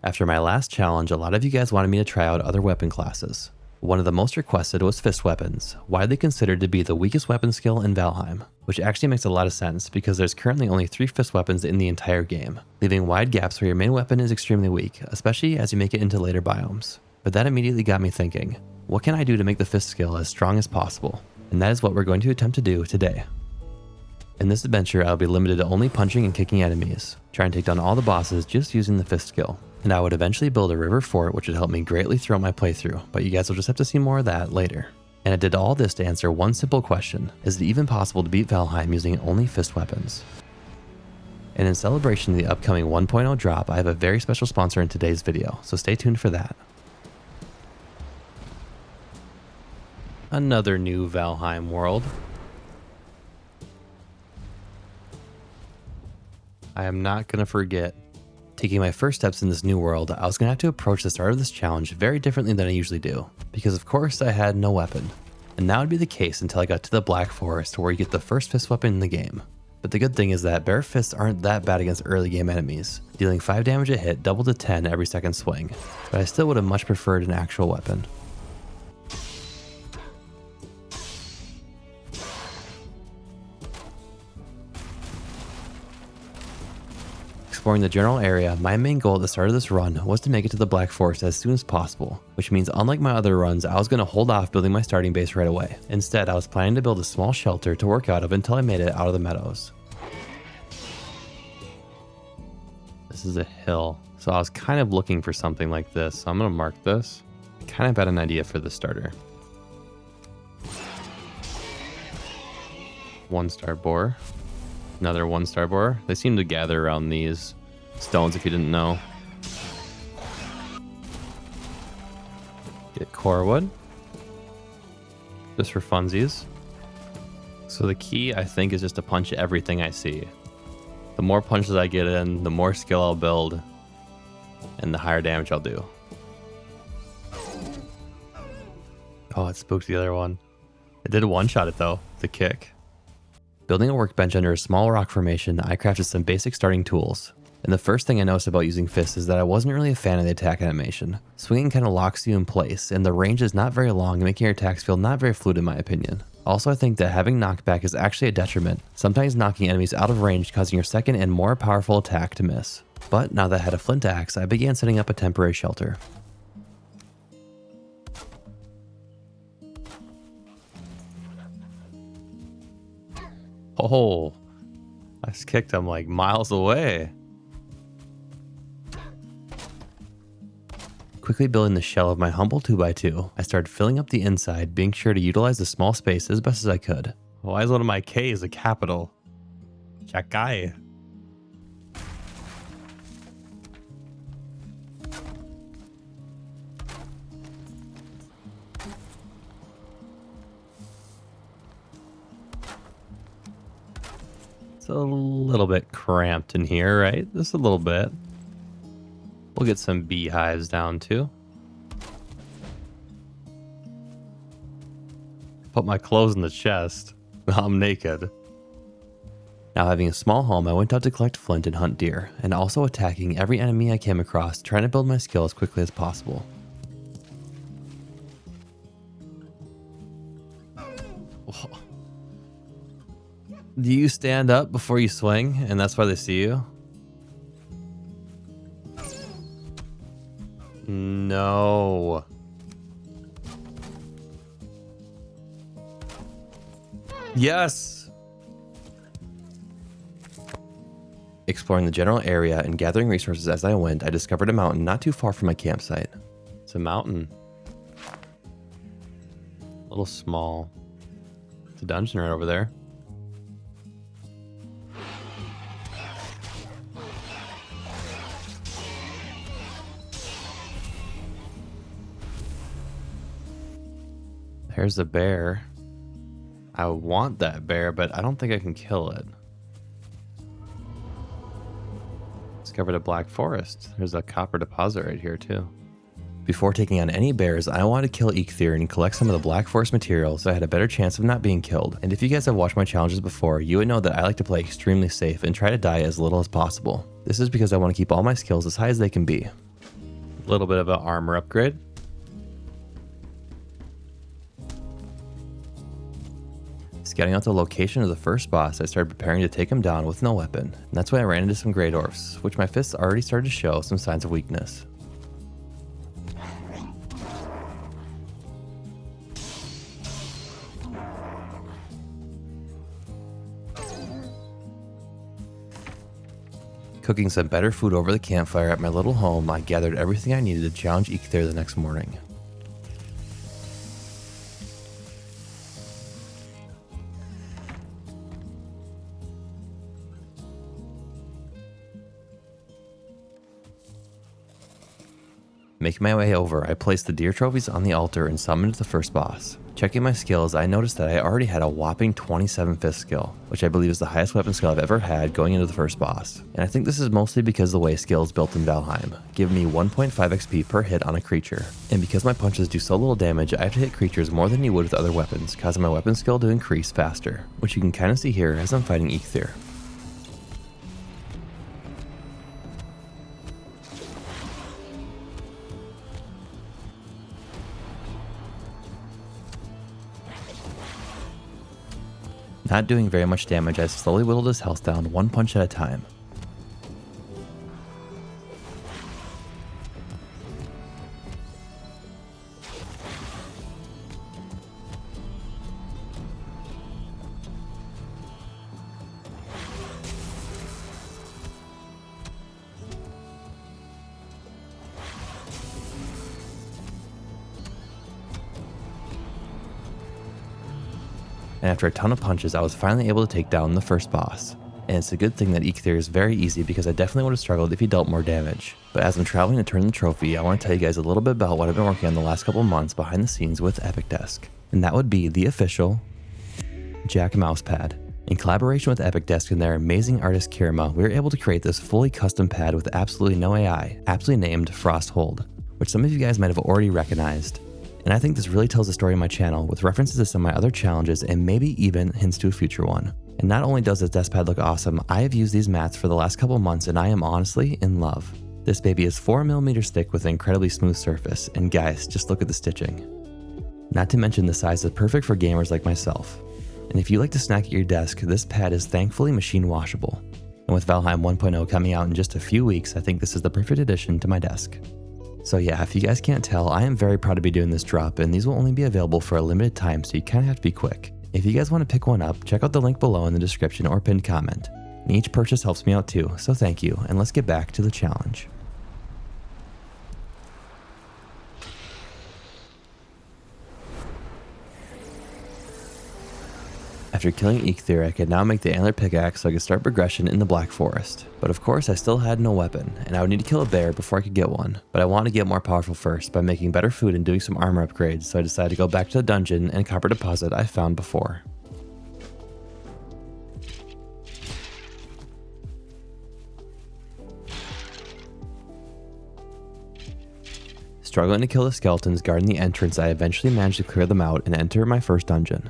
After my last challenge, a lot of you guys wanted me to try out other weapon classes. One of the most requested was fist weapons, widely considered to be the weakest weapon skill in Valheim, which actually makes a lot of sense because there's currently only 3 fist weapons in the entire game, leaving wide gaps where your main weapon is extremely weak, especially as you make it into later biomes. But that immediately got me thinking, what can I do to make the fist skill as strong as possible? And that is what we're going to attempt to do today. In this adventure, I'll be limited to only punching and kicking enemies, try and take down all the bosses just using the fist skill. And I would eventually build a river fort which would help me greatly throughout my playthrough, but you guys will just have to see more of that later. And I did all this to answer one simple question: is it even possible to beat Valheim using only fist weapons? And in celebration of the upcoming 1.0 drop, I have a very special sponsor in today's video, so stay tuned for that. Another new Valheim world. I am not going to forget. Taking my first steps in this new world, I was going to have to approach the start of this challenge very differently than I usually do, because of course I had no weapon. And that would be the case until I got to the Black Forest, where you get the first fist weapon in the game. But the good thing is that bare fists aren't that bad against early game enemies, dealing 5 damage a hit, double to 10 every second swing, but I still would have much preferred an actual weapon. Exploring the general area, my main goal at the start of this run was to make it to the Black Forest as soon as possible, which means unlike my other runs, I was going to hold off building my starting base right away. Instead, I was planning to build a small shelter to work out of until I made it out of the meadows. This is a hill, so I was kind of looking for something like this, so I'm going to mark this. Kind of had an idea for the starter. 1-star boar. Another 1-star boar. They seem to gather around these stones if you didn't know. Get core wood. Just for funsies. So the key, I think, is just to punch everything I see. The more punches I get in, the more skill I'll build, and the higher damage I'll do. Oh, it spooked the other one. It did one-shot it though, the kick. Building a workbench under a small rock formation, I crafted some basic starting tools. And the first thing I noticed about using fists is that I wasn't really a fan of the attack animation. Swinging kind of locks you in place, and the range is not very long, making your attacks feel not very fluid in my opinion. Also, I think that having knockback is actually a detriment, sometimes knocking enemies out of range, causing your second and more powerful attack to miss. But now that I had a flint axe, I began setting up a temporary shelter. Oh, I just kicked him like miles away. Quickly building the shell of my humble 2x2, I started filling up the inside, being sure to utilize the small space as best as I could. Why is one of my K's a capital? Jakkai. A little bit cramped in here, right? Just a little bit. We'll get some beehives down too. Put my clothes in the chest. I'm naked. Now having a small home, I went out to collect flint and hunt deer, and also attacking every enemy I came across, trying to build my skill as quickly as possible. Whoa. Do you stand up before you swing, and that's why they see you? No. Yes! Exploring the general area and gathering resources as I went, I discovered a mountain not too far from my campsite. It's a mountain. A little small. It's a dungeon right over there. There's a bear. I want that bear, but I don't think I can kill it. Discovered a black forest. There's a copper deposit right here too. Before taking on any bears, I wanted to kill Eikthyr and collect some of the black forest materials so I had a better chance of not being killed. And if you guys have watched my challenges before, you would know that I like to play extremely safe and try to die as little as possible. This is because I want to keep all my skills as high as they can be. A little bit of an armor upgrade. Scouting out the location of the first boss, I started preparing to take him down with no weapon, and that's when I ran into some Grey Dwarfs, which my fists already started to show some signs of weakness. Cooking some better food over the campfire at my little home, I gathered everything I needed to challenge Eikthyr the next morning. Making my way over, I placed the deer trophies on the altar and summoned the first boss. Checking my skills, I noticed that I already had a whopping 27 fist skill, which I believe is the highest weapon skill I've ever had going into the first boss. And I think this is mostly because the way skill is built in Valheim, giving me 1.5 XP per hit on a creature. And because my punches do so little damage, I have to hit creatures more than you would with other weapons, causing my weapon skill to increase faster, which you can kind of see here as I'm fighting Eikthyr. Not doing very much damage, I slowly whittled his health down one punch at a time. And after a ton of punches, I was finally able to take down the first boss. And it's a good thing that Eikthyr is very easy because I definitely would have struggled if he dealt more damage. But as I'm traveling to turn the trophy, I want to tell you guys a little bit about what I've been working on the last couple months behind the scenes with Epic Desk. And that would be the official Jack mousepad. In collaboration with Epic Desk and their amazing artist Kirma, we were able to create this fully custom pad with absolutely no AI, aptly named Frosthold, which some of you guys might have already recognized. And I think this really tells the story of my channel with references to some of my other challenges and maybe even hints to a future one. And not only does this desk pad look awesome, I have used these mats for the last couple months and I am honestly in love. This baby is 4mm thick with an incredibly smooth surface, and guys, just look at the stitching. Not to mention the size is perfect for gamers like myself. And if you like to snack at your desk, this pad is thankfully machine washable. And with Valheim 1.0 coming out in just a few weeks, I think this is the perfect addition to my desk. So yeah, if you guys can't tell, I am very proud to be doing this drop, and these will only be available for a limited time, so you kind of have to be quick. If you guys want to pick one up, check out the link below in the description or pinned comment. And each purchase helps me out too, so thank you, and let's get back to the challenge. After killing Eikthyr, I could now make the antler pickaxe so I could start progression in the Black Forest. But of course I still had no weapon, and I would need to kill a bear before I could get one. But I wanted to get more powerful first by making better food and doing some armor upgrades, so I decided to go back to the dungeon and copper deposit I found before. Struggling to kill the skeletons guarding the entrance, I eventually managed to clear them out and enter my first dungeon.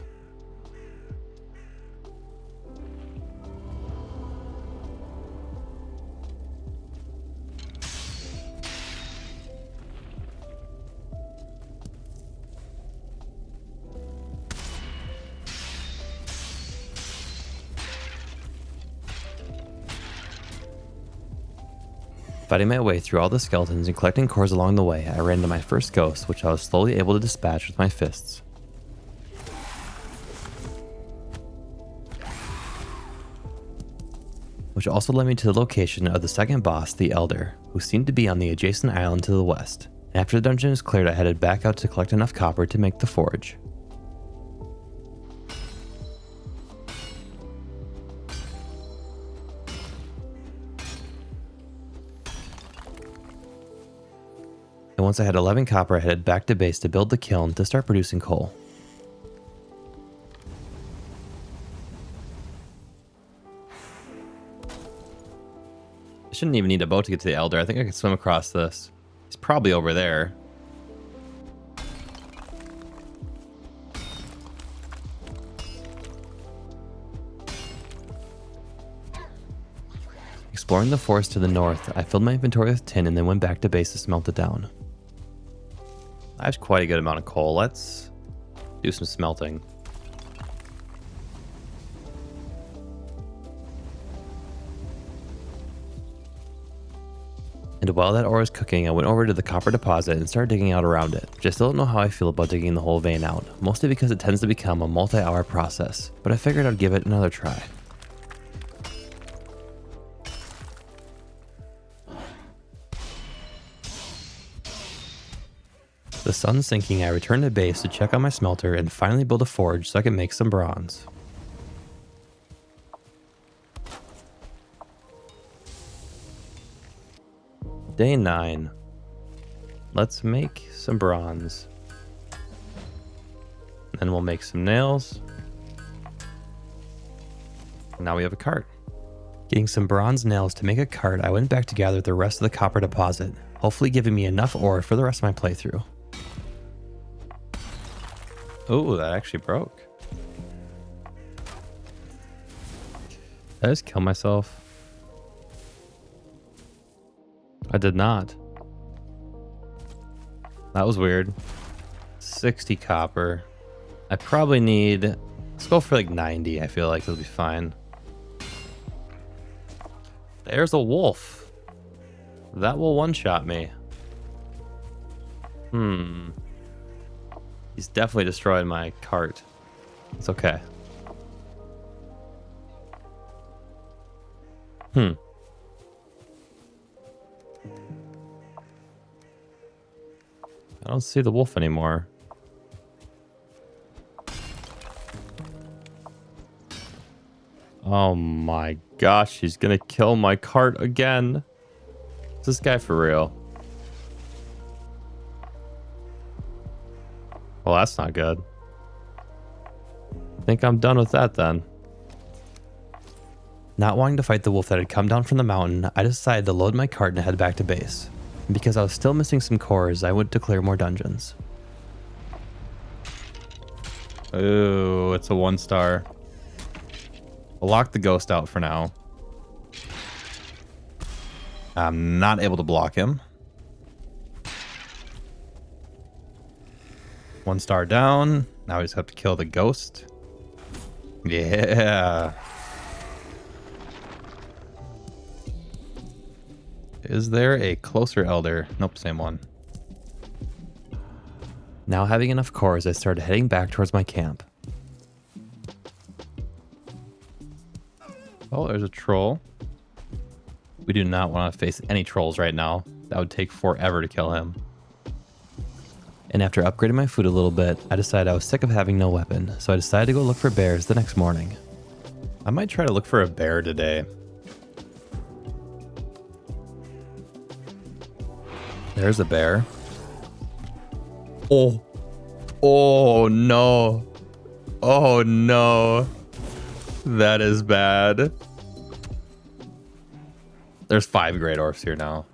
Fighting my way through all the skeletons and collecting cores along the way, I ran into my first ghost, which I was slowly able to dispatch with my fists. Which also led me to the location of the second boss, the Elder, who seemed to be on the adjacent island to the west. After the dungeon was cleared, I headed back out to collect enough copper to make the forge. And once I had 11 copper, I headed back to base to build the kiln to start producing coal. I shouldn't even need a boat to get to the Elder. I think I can swim across this. He's probably over there. Exploring the forest to the north, I filled my inventory with tin and then went back to base to smelt it down. I have quite a good amount of coal. Let's do some smelting. And while that ore was cooking, I went over to the copper deposit and started digging out around it. Just still don't know how I feel about digging the whole vein out, mostly because it tends to become a multi-hour process, but I figured I'd give it another try. The sun's sinking, I returned to base to check on my smelter and finally build a forge so I can make some bronze. Day 9. Let's make some bronze. Then we'll make some nails. Now we have a cart. Getting some bronze nails to make a cart, I went back to gather the rest of the copper deposit, hopefully giving me enough ore for the rest of my playthrough. Oh, that actually broke. Did I just kill myself? I did not. That was weird. 60 copper. I probably need... Let's go for like 90. I feel like it'll be fine. There's a wolf. That will one-shot me. He's definitely destroyed my cart. It's okay. I don't see the wolf anymore. Oh my gosh, he's gonna kill my cart again. Is this guy for real? Well, that's not good. I think I'm done with that then. Not wanting to fight the wolf that had come down from the mountain, I decided to load my cart and head back to base. And because I was still missing some cores, I went to clear more dungeons. Ooh, it's a 1-star. I'll lock the ghost out for now. I'm not able to block him. 1-star down. Now we just have to kill the ghost. Yeah. Is there a closer elder? Nope, same one. Now having enough cores, I started heading back towards my camp. Oh, there's a troll. We do not want to face any trolls right now. That would take forever to kill him. And after upgrading my food a little bit, I decided I was sick of having no weapon, so I decided to go look for bears the next morning. I might try to look for a bear today. There's a bear. Oh. Oh no. Oh no. That is bad. There's 5 great orcs here now.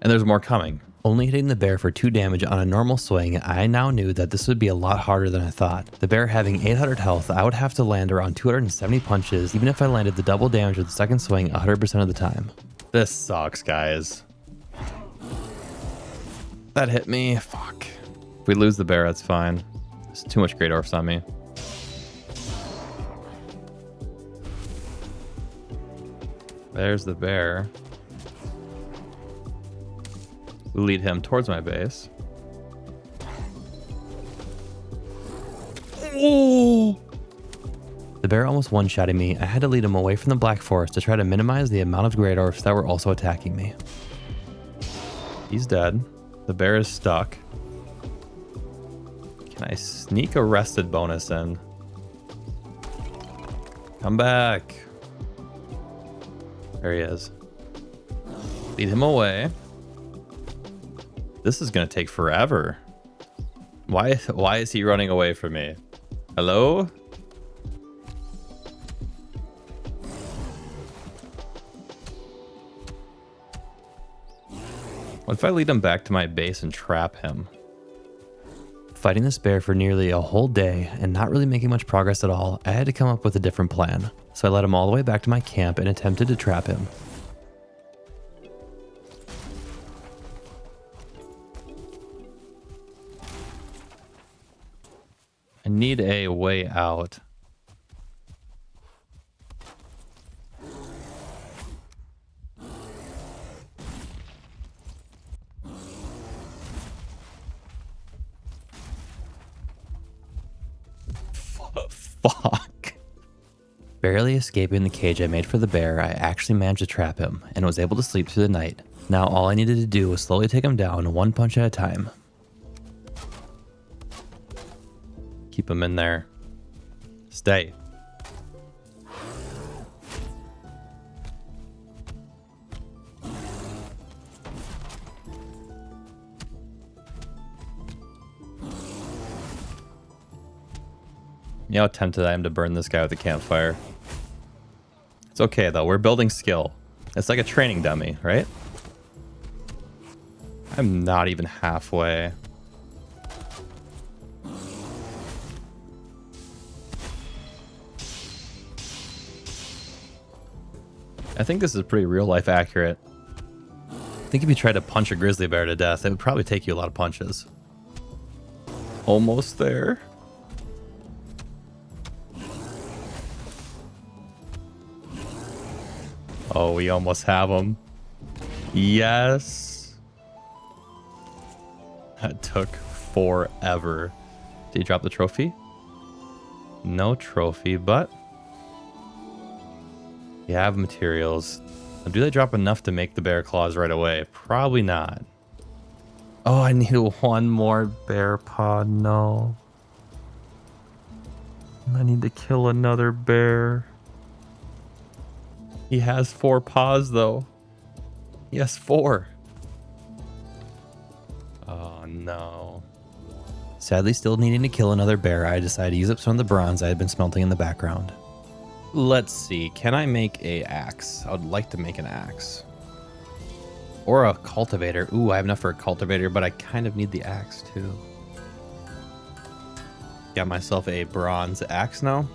And there's more coming. Only hitting the bear for 2 damage on a normal swing, I now knew that this would be a lot harder than I thought. The bear having 800 health, I would have to land around 270 punches, even if I landed the double damage with the second swing 100% of the time. This sucks, guys. That hit me. Fuck. If we lose the bear, that's fine. There's too much great orcs on me. There's the bear. Lead him towards my base. Oh! The bear almost one-shotted me. I had to lead him away from the Black Forest to try to minimize the amount of great orcs that were also attacking me. He's dead. The bear is stuck. Can I sneak a rested bonus in? Come back. There he is. Lead him away. This is gonna take forever. Why is he running away from me? Hello? What if I lead him back to my base and trap him? Fighting this bear for nearly a whole day and not really making much progress at all, I had to come up with a different plan. So I led him all the way back to my camp and attempted to trap him. need a way out. Fuck. Barely escaping the cage I made for the bear, I actually managed to trap him and was able to sleep through the night. Now all I needed to do was slowly take him down one punch at a time. Keep him in there. Stay. You know how tempted I am to burn this guy with a campfire. It's okay though, we're building skill. It's like a training dummy, right? I'm not even halfway. I think this is pretty real life accurate. I think if you tried to punch a grizzly bear to death, it would probably take you a lot of punches. Almost there. Oh, we almost have him. Yes. That took forever. Did he drop the trophy? No trophy, but you have materials. Now, do they drop enough to make the bear claws right away? Probably not. Oh, I need one more bear paw. No. I need to kill another bear. He has 4 paws, though. He has 4. Oh, no. Sadly, still needing to kill another bear, I decided to use up some of the bronze I had been smelting in the background. Let's see. Can I make a axe? I would like to make an axe. Or a cultivator. Ooh, I have enough for a cultivator, but I kind of need the axe, too. Got myself a bronze axe now.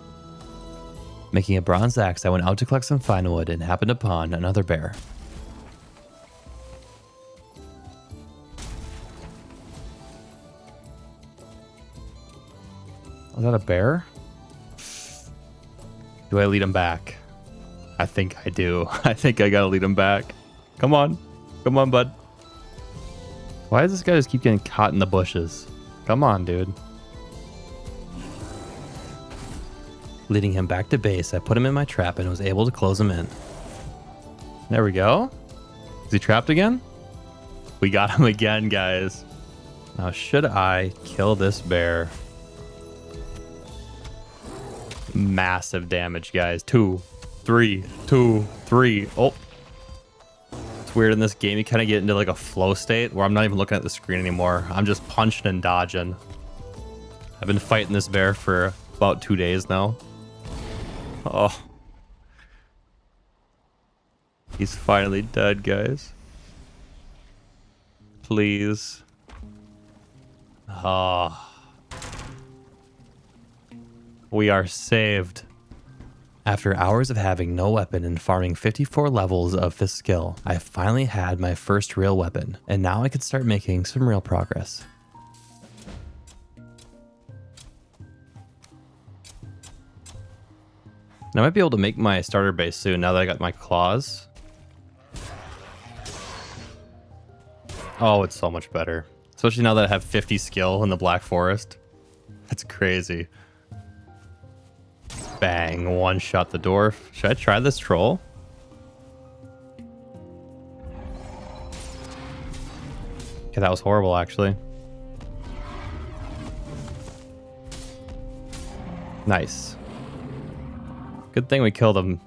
Making a bronze axe, I went out to collect some fine wood and happened upon another bear. Was that a bear? Do I lead him back? I think I do. I think I gotta lead him back. Come on. Come on, bud. Why does this guy just keep getting caught in the bushes? Come on, dude. Leading him back to base, I put him in my trap and was able to close him in. There we go. Is he trapped again? We got him again, guys. Now, should I kill this bear? Massive damage, guys. 2, 3, 2, 3. Oh. It's weird in this game. You kind of get into like a flow state where I'm not even looking at the screen anymore. I'm just punching and dodging. I've been fighting this bear for about 2 days now. Oh. He's finally dead, guys. Please. Ah. We are saved. After hours of having no weapon and farming 54 levels of this skill, I finally had my first real weapon, and now I could start making some real progress. And I might be able to make my starter base soon now that I got my claws. Oh, it's so much better. Especially now that I have 50 skill in the Black Forest. That's crazy. Bang, one shot the dwarf. Should I try this troll? Okay, that was horrible, actually. Nice. Good thing we killed him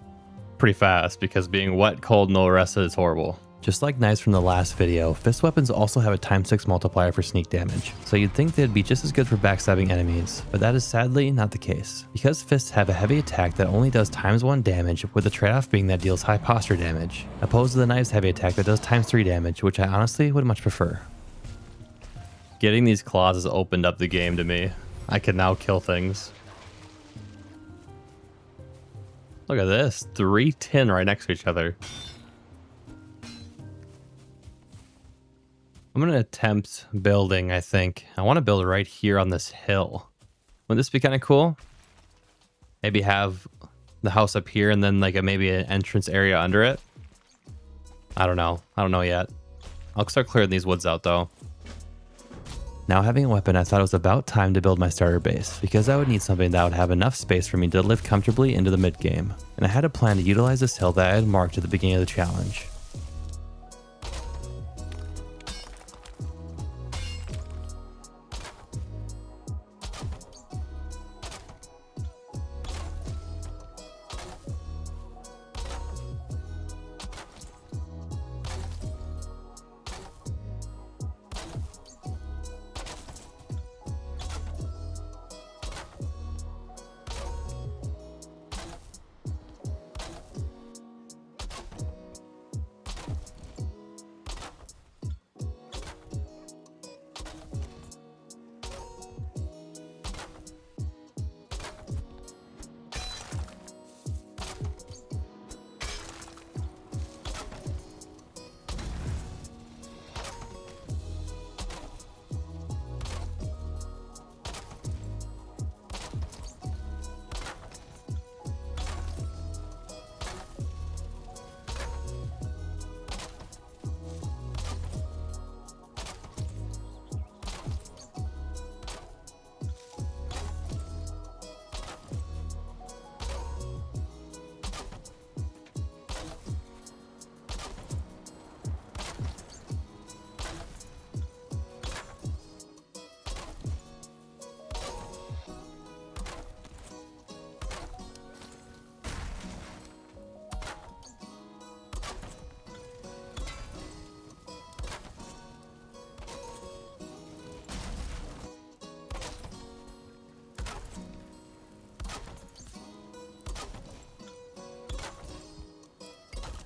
pretty fast, because being wet, cold, no arrested is horrible. Just like knives from the last video, fist weapons also have a ×6 multiplier for sneak damage, so you'd think they'd be just as good for backstabbing enemies, but that is sadly not the case. Because fists have a heavy attack that only does ×1 damage, with the trade-off being that deals high posture damage, opposed to the knife's heavy attack that does ×3 damage, which I honestly would much prefer. Getting these claws has opened up the game to me. I can now kill things. Look at this, 3 tin right next to each other. I'm going to attempt building, I think. I want to build right here on this hill. Wouldn't this be kind of cool? Maybe have the house up here and then like maybe an entrance area under it. I don't know. I don't know yet. I'll start clearing these woods out though. Now having a weapon, I thought it was about time to build my starter base, because I would need something that would have enough space for me to live comfortably into the mid-game, and I had a plan to utilize this hill that I had marked at the beginning of the challenge.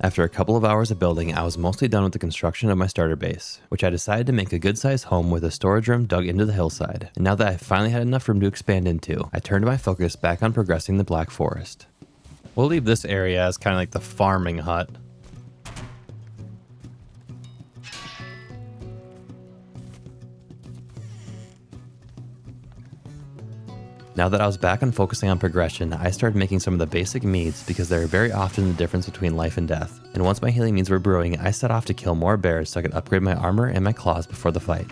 After a couple of hours of building, I was mostly done with the construction of my starter base, which I decided to make a good-sized home with a storage room dug into the hillside. And now that I finally had enough room to expand into, I turned my focus back on progressing the Black Forest. We'll leave this area as kind of like the farming hut. Now that I was back on focusing on progression, I started making some of the basic meads because they are very often the difference between life and death. And once my healing meads were brewing, I set off to kill more bears so I could upgrade my armor and my claws before the fight.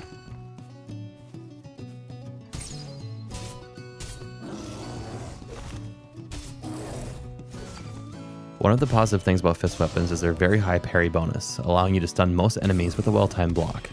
One of the positive things about fist weapons is their very high parry bonus, allowing you to stun most enemies with a well-timed block.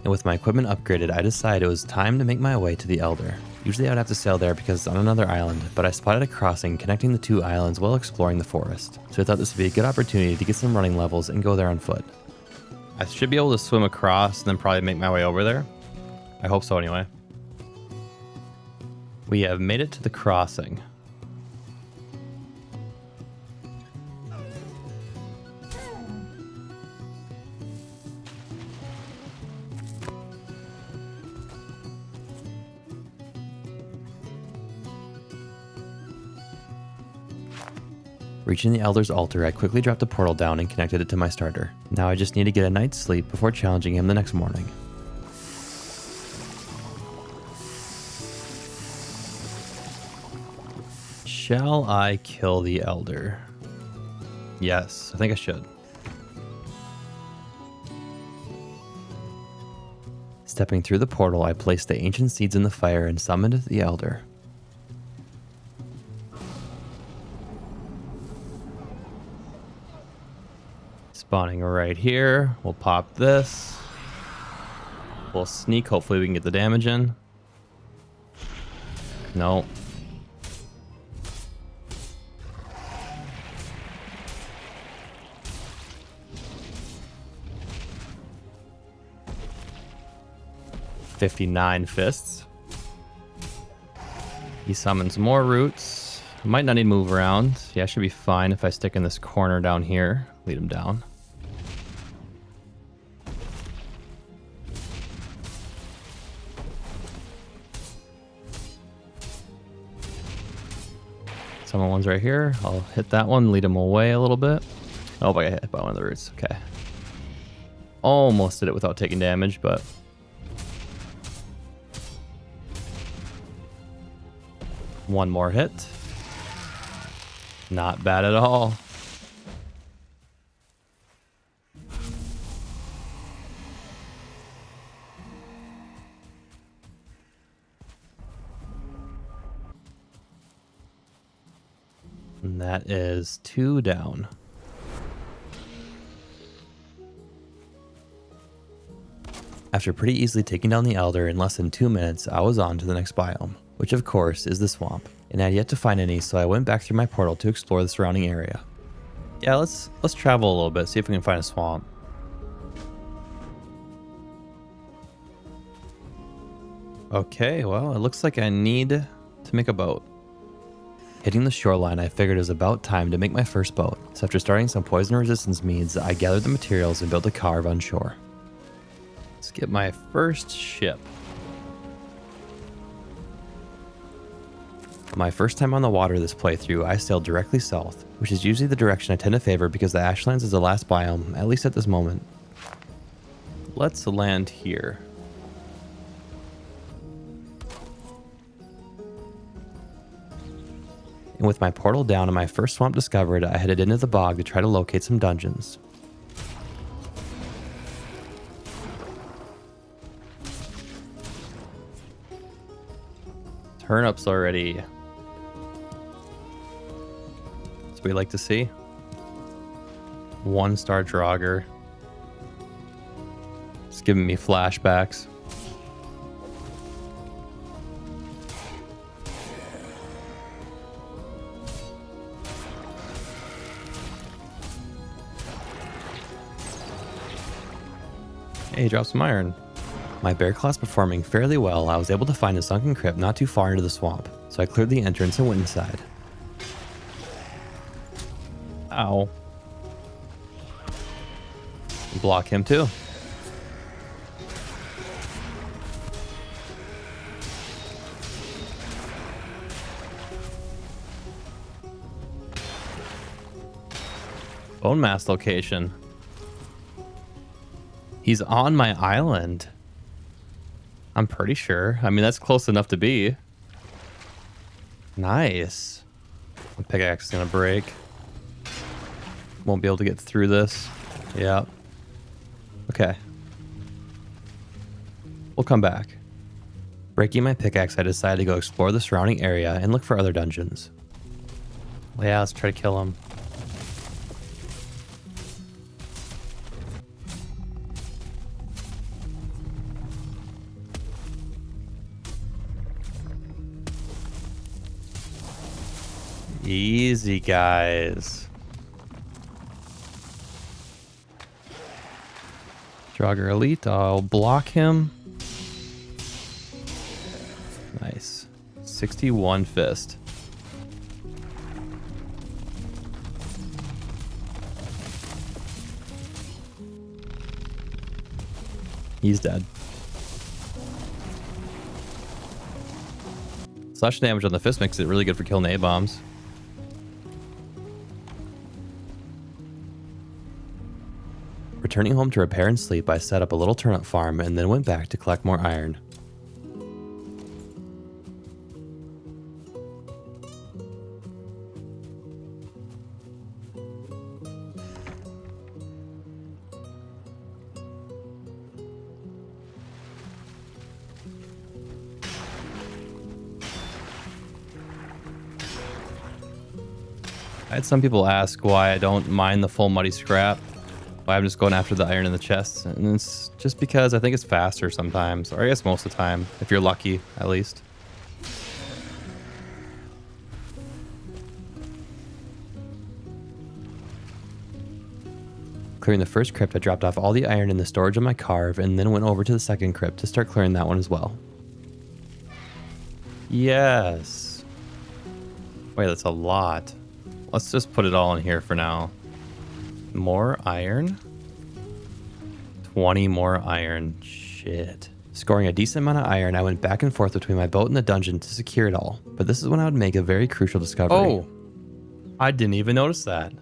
And with my equipment upgraded, I decided it was time to make my way to the Elder. Usually I would have to sail there because it's on another island, but I spotted a crossing connecting the two islands while exploring the forest. So I thought this would be a good opportunity to get some running levels and go there on foot. I should be able to swim across and then probably make my way over there. I hope so anyway. We have made it to the crossing. Reaching the Elder's altar, I quickly dropped a portal down and connected it to my starter. Now I just need to get a night's sleep before challenging him the next morning. Shall I kill the Elder? Yes, I think I should. Stepping through the portal, I placed the ancient seeds in the fire and summoned the Elder. Spawning right here. We'll pop this. We'll sneak. Hopefully we can get the damage in. No. $59 fists. He summons more roots. Might not need to move around. Yeah, I should be fine if I stick in this corner down here. Lead him down. Some one's right here. I'll hit that one, lead him away a little bit. Oh, I got hit by one of the roots. Okay. Almost did it without taking damage, but... One more hit. Not bad at all. And that is 2 down. After pretty easily taking down the Elder in less than 2 minutes, I was on to the next biome, which of course is the swamp, and I had yet to find any, so I went back through my portal to explore the surrounding area. Yeah, let's travel a little bit, see if we can find a swamp. Okay, well, it looks like I need to make a boat. Hitting the shoreline, I figured it was about time to make my first boat, so after starting some poison resistance meads, I gathered the materials and built a carve on shore. Let's get my first ship. My first time on the water this playthrough, I sailed directly south, which is usually the direction I tend to favor because the Ashlands is the last biome, at least at this moment. Let's land here. And with my portal down and my first swamp discovered, I headed into the bog to try to locate some dungeons. Turnips already. That's what we like to see. 1-star Draugr. It's giving me flashbacks. Hey, drop some iron. My bear class performing fairly well, I was able to find a sunken crypt not too far into the swamp, so I cleared the entrance and went inside. Ow. Block him too. Bone mass location. He's on my island. I'm pretty sure. I mean, that's close enough to be. Nice. My pickaxe is gonna break. Won't be able to get through this. Yeah. Okay. We'll come back. Breaking my pickaxe, I decided to go explore the surrounding area and look for other dungeons. Well, yeah, let's try to kill him. Easy, guys. Draugr Elite, I'll block him. Nice. 61 fist. He's dead. Slash damage on the fist makes it really good for killing A-bombs. Returning home to repair and sleep, I set up a little turnip farm and then went back to collect more iron. I had some people ask why I don't mine the full muddy scrap. Why I'm just going after the iron in the chests, and it's just because I think it's faster sometimes, or I guess most of the time, if you're lucky, at least. Clearing the first crypt, I dropped off all the iron in the storage of my carve, and then went over to the second crypt to start clearing that one as well. Yes. Wait, that's a lot. Let's just put it all in here for now. More iron? 20 more iron. Shit. Scoring a decent amount of iron, I went back and forth between my boat and the dungeon to secure it all. But this is when I would make a very crucial discovery. Oh, I didn't even notice that.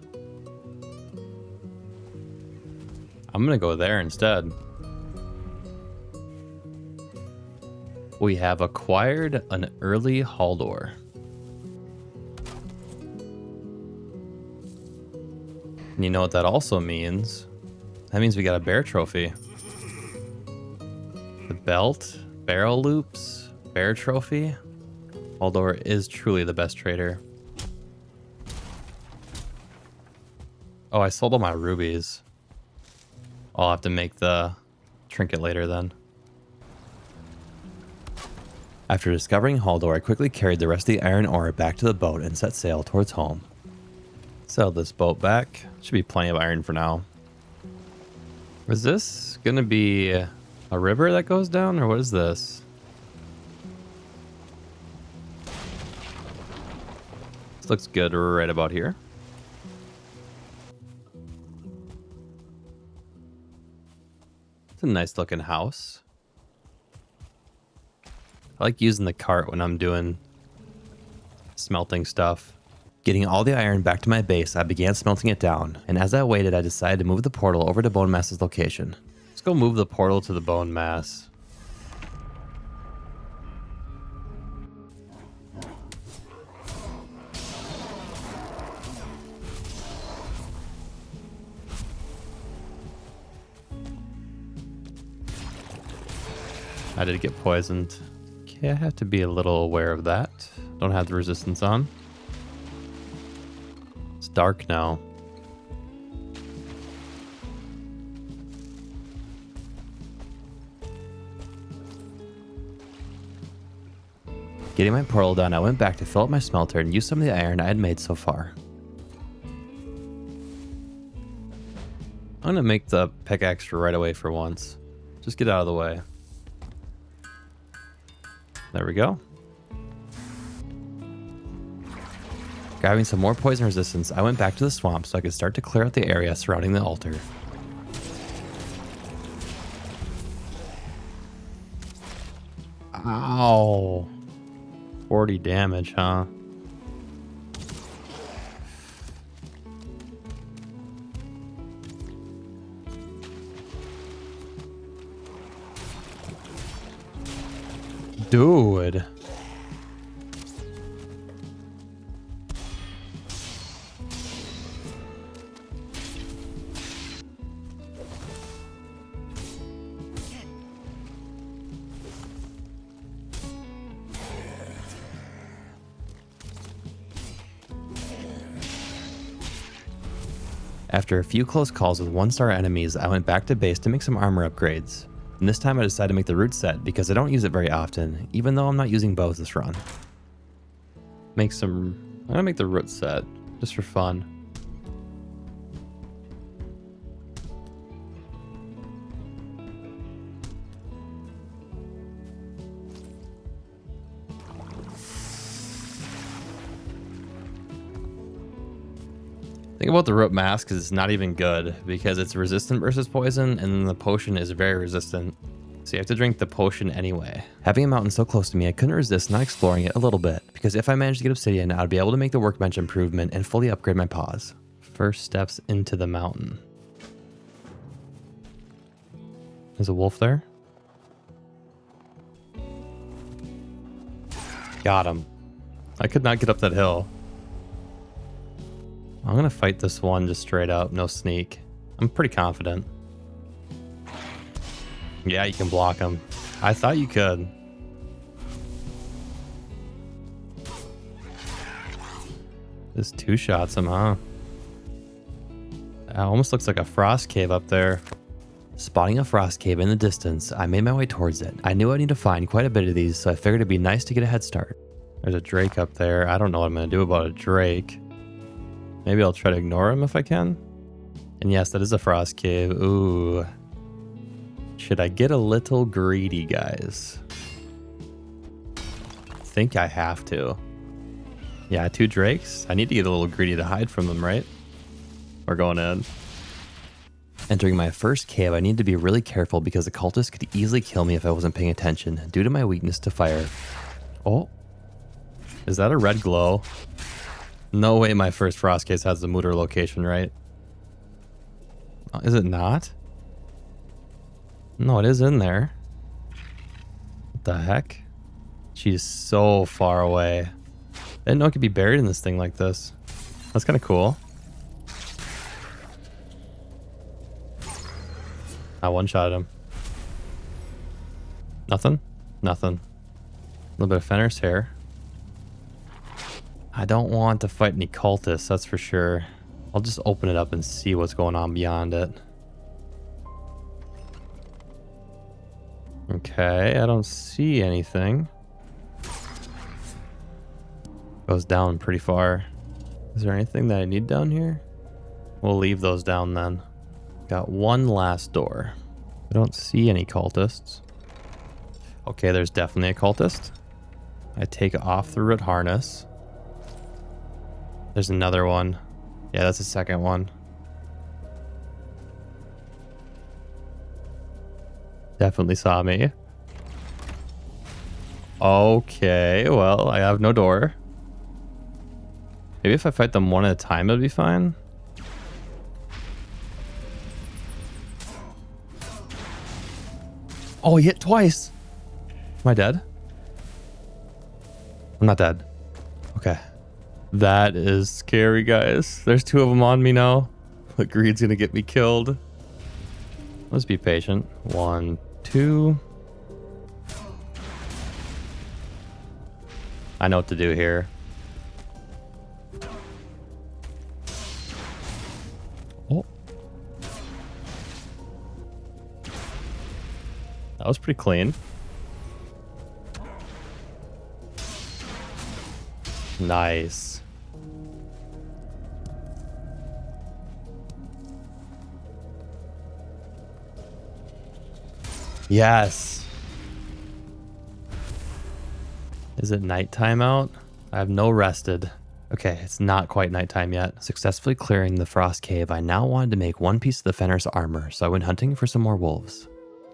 I'm gonna go there instead. We have acquired an early Haldor. And you know what that also means? That means we got a bear trophy. The belt, barrel loops, bear trophy. Haldor is truly the best trader. Oh, I sold all my rubies. I'll have to make the trinket later then. After discovering Haldor, I quickly carried the rest of the iron ore back to the boat and set sail towards home. Sell this boat back. Should be plenty of iron for now. Is this gonna be a river that goes down, or what is this? This looks good right about here. It's a nice looking house. I like using the cart when I'm doing smelting stuff. Getting all the iron back to my base, I began smelting it down, and as I waited, I decided to move the portal over to Bone Mass's location. Let's go move the portal to the Bone Mass. I did get poisoned. Okay, I have to be a little aware of that. Don't have the resistance on. It's dark now. Getting my portal done, I went back to fill up my smelter and use some of the iron I had made so far. I'm gonna make the pickaxe right away for once. Just get out of the way. There we go. Grabbing some more poison resistance, I went back to the swamp so I could start to clear out the area surrounding the altar. Ow. 40 damage, huh? Dude. After a few close calls with 1-star enemies, I went back to base to make some armor upgrades. And this time I decided to make the root set because I don't use it very often, even though I'm not using bows this run. I'm gonna make the root set, just for fun. Think about the root mask is it's not even good because it's resistant versus poison, and then the potion is very resistant. So you have to drink the potion anyway. Having a mountain so close to me, I couldn't resist not exploring it a little bit, because if I managed to get obsidian, I'd be able to make the workbench improvement and fully upgrade my paws. First steps into the mountain. There's a wolf there. Got him. I could not get up that hill. I'm gonna fight this one just straight up, no sneak. I'm pretty confident. Yeah, you can block him. I thought you could. Just two-shots him, huh? That almost looks like a frost cave up there. Spotting a frost cave in the distance, I made my way towards it. I knew I'd need to find quite a bit of these, so I figured it'd be nice to get a head start. There's a drake up there. I don't know what I'm gonna do about a drake. Maybe I'll try to ignore him if I can. And yes, that is a frost cave. Ooh. Should I get a little greedy, guys? I think I have to. Yeah, 2 drakes. I need to get a little greedy to hide from them, right? We're going in. Entering my first cave, I need to be really careful because the cultists could easily kill me if I wasn't paying attention due to my weakness to fire. Oh. Is that a red glow? No way my first frost case has the Mooter location, right? Is it not? No, it is in there. What the heck? She's so far away. I didn't know it could be buried in this thing like this. That's kind of cool. I one-shot him. Nothing? Nothing. A little bit of Fenris hair. I don't want to fight any cultists, that's for sure. I'll just open it up and see what's going on beyond it. Okay, I don't see anything. Goes down pretty far. Is there anything that I need down here? We'll leave those down then. Got one last door. I don't see any cultists. Okay, there's definitely a cultist. I take off the root harness. There's another one. Yeah, that's the second one. Definitely saw me. Okay, well, I have no door. Maybe if I fight them one at a time, it'll be fine. Oh, he hit twice. Am I dead? I'm not dead. Okay. That is scary, guys. There's two of them on me now. But greed's gonna get me killed. Let's be patient. 1, 2. I know what to do here. Oh. That was pretty clean. Nice. Yes. Is it nighttime out? I have no rested. Okay, it's not quite nighttime yet. Successfully clearing the frost cave, I now wanted to make one piece of the Fenris armor, so I went hunting for some more wolves.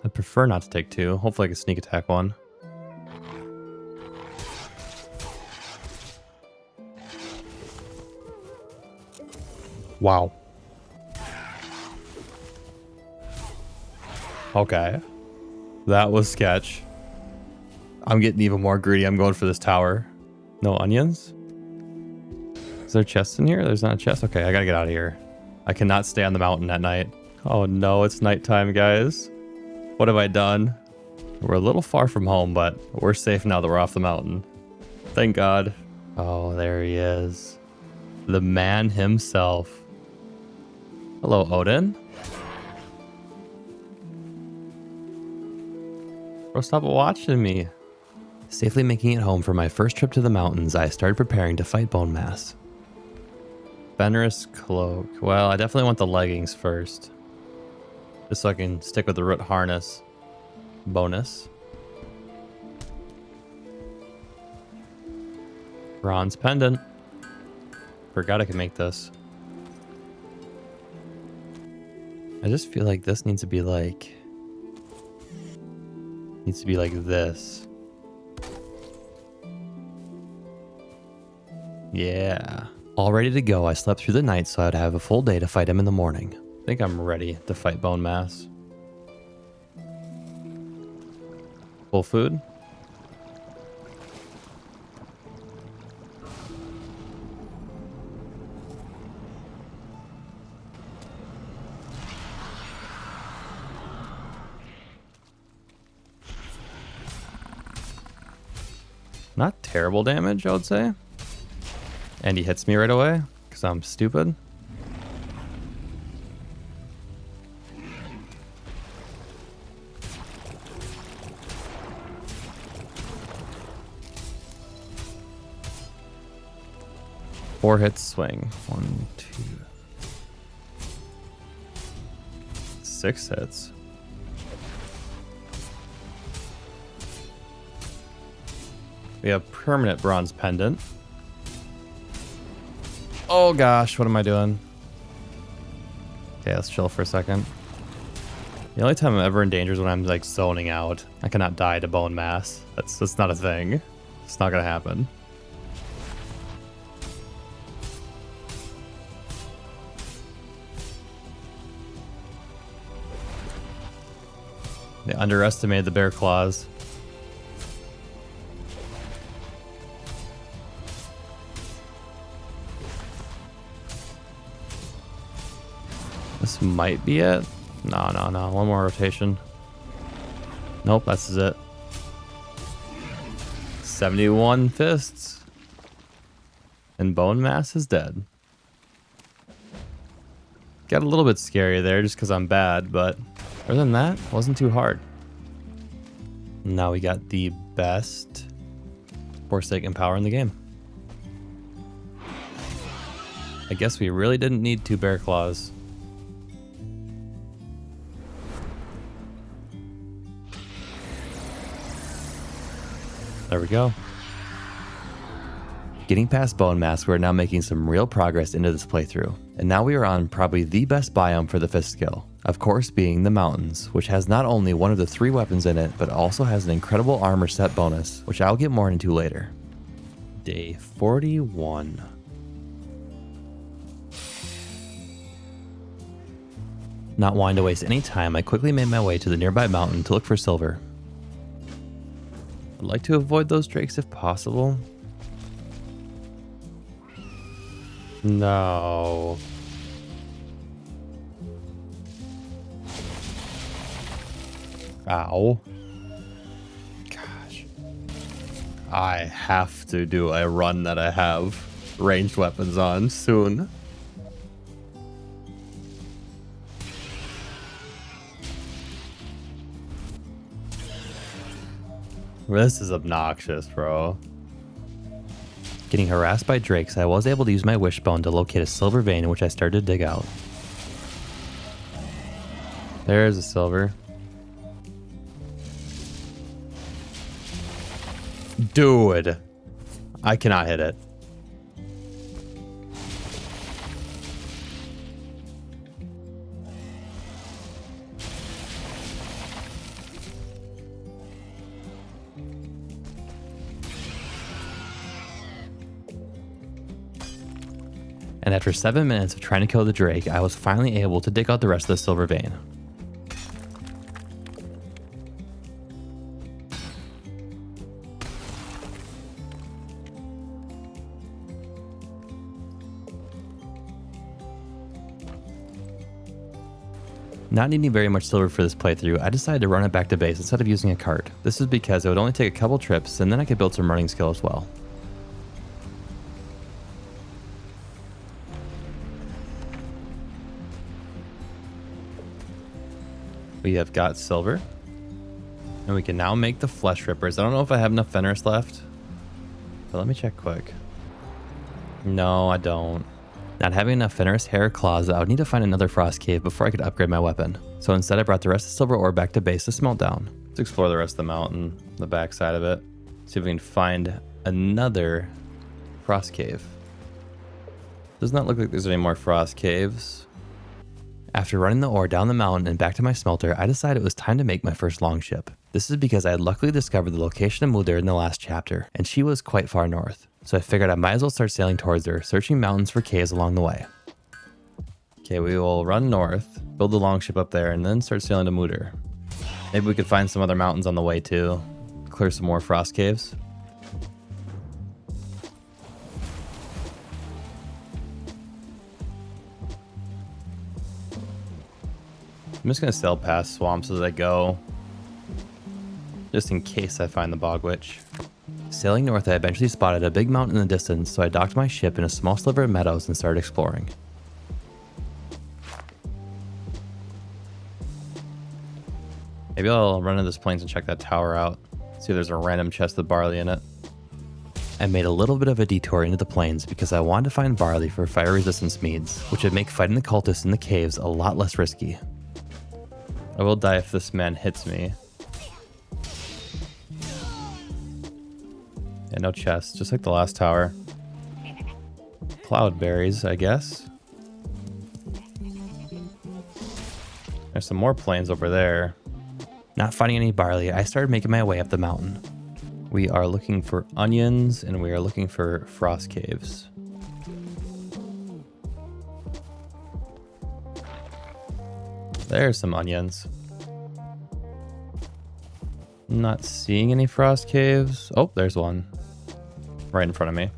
I'd prefer not to take two. Hopefully I can sneak attack one. Wow. Okay. That was sketch. I'm getting even more greedy. I'm going for this tower. No onions? Is there chests in here? There's not a chest? Okay, I gotta get out of here. I cannot stay on the mountain at night. Oh no, it's nighttime, guys. What have I done? We're a little far from home, but we're safe now that we're off the mountain. Thank God. Oh, there he is. The man himself. Hello, Odin. Bro, stop watching me. Safely making it home for my first trip to the mountains, I started preparing to fight Bone Mass. Fenris cloak. Well, I definitely want the leggings first. Just so I can stick with the root harness. Bonus. Bronze pendant. Forgot I could make this. I just feel like this needs to be like... Needs to be like this. Yeah. All ready to go, I slept through the night so I'd have a full day to fight him in the morning. I think I'm ready to fight Bone Mass. Full food? Not terrible damage, I would say. And he hits me right away, because I'm stupid. Four hits swing. 1, 2. 6 hits. We have permanent bronze pendant. Oh gosh, what am I doing? Okay, let's chill for a second. The only time I'm ever in danger is when I'm like zoning out. I cannot die to Bone Mass. That's not a thing. It's not gonna happen. They underestimated the bear claws. This might be it. No, no, no. One more rotation. Nope, this is it. 71 fists. And bone mass is dead. Got a little bit scary there just because I'm bad, but other than that, wasn't too hard. Now we got the best Forsaken power in the game. I guess we really didn't need 2 bear claws. There we go. Getting past bone mass, we're now making some real progress into this playthrough. And now we are on probably the best biome for the fist skill. Of course being the mountains, which has not only one of the 3 weapons in it, but also has an incredible armor set bonus, which I'll get more into later. Day 41. Not wanting to waste any time, I quickly made my way to the nearby mountain to look for silver. I'd like to avoid those drakes if possible. No. Ow. Gosh. I have to do a run that I have ranged weapons on soon. This is obnoxious, bro. Getting harassed by drakes, I was able to use my wishbone to locate a silver vein in which I started to dig out. There's a silver. Dude, I cannot hit it. And after 7 minutes of trying to kill the drake, I was finally able to dig out the rest of the silver vein. Not needing very much silver for this playthrough, I decided to run it back to base instead of using a cart. This is because it would only take a couple trips and then I could build some running skill as well. We have got silver, and we can now make the flesh rippers. I don't know if I have enough Fenris left, but let me check quick. No, I don't. Not having enough Fenris hair or claws, I would need to find another frost cave before I could upgrade my weapon. So instead I brought the rest of the silver ore back to base to smelt down. Let's explore the rest of the mountain, the back side of it. See if we can find another frost cave. Does not look like there's any more frost caves. After running the ore down the mountain and back to my smelter, I decided it was time to make my first longship. This is because I had luckily discovered the location of Mudir in the last chapter, and she was quite far north. So I figured I might as well start sailing towards her, searching mountains for caves along the way. Okay, we will run north, build the longship up there, and then start sailing to Mudir. Maybe we could find some other mountains on the way too. Clear some more frost caves. I'm just going to sail past swamps as I go, just in case I find the bog witch. Sailing north, I eventually spotted a big mountain in the distance, so I docked my ship in a small sliver of meadows and started exploring. Maybe I'll run into this plains and check that tower out, see if there's a random chest with barley in it. I made a little bit of a detour into the plains because I wanted to find barley for fire resistance meads, which would make fighting the cultists in the caves a lot less risky. I will die if this man hits me. Yeah, no chest, just like the last tower. Cloudberries, I guess. There's some more plains over there. Not finding any barley, I started making my way up the mountain. We are looking for onions and we are looking for frost caves. There's some onions. Not seeing any frost caves. Oh, there's one. Right in front of me.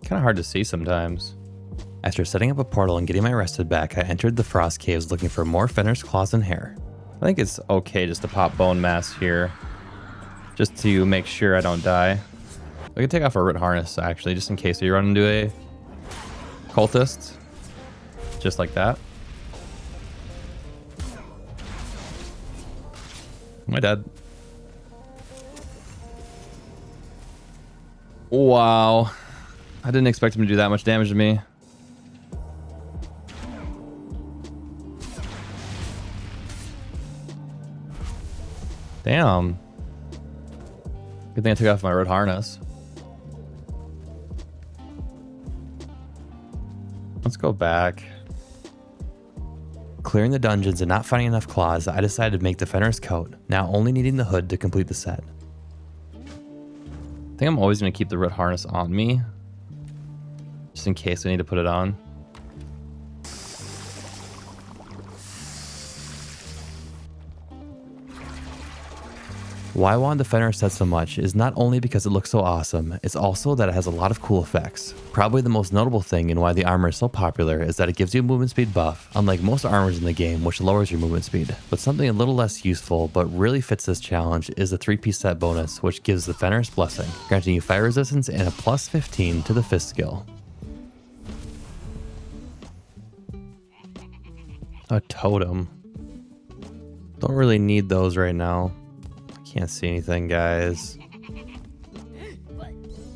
Kind of hard to see sometimes. After setting up a portal and getting my rested back, I entered the frost caves looking for more Fenrir's claws and hair. I think it's okay just to pop bone mass here. Just to make sure I don't die. I can take off a root harness actually, just in case we run into a cultist. Just like that. Am I dead? Wow. I didn't expect him to do that much damage to me. Damn. Good thing I took off my road harness. Let's go back. Clearing the dungeons and not finding enough claws, I decided to make the Fenrir's coat, now only needing the hood to complete the set. I think I'm always going to keep the root harness on me, just in case I need to put it on. Why I wanted the Fenrir set so much is not only because it looks so awesome, it's also that it has a lot of cool effects. Probably the most notable thing and why the armor is so popular is that it gives you a movement speed buff, unlike most armors in the game which lowers your movement speed. But something a little less useful but really fits this challenge is the 3-piece set bonus, which gives the Fenrir's Blessing, granting you fire resistance and a plus 15 to the fist skill. A totem. Don't really need those right now. Can't see anything, guys.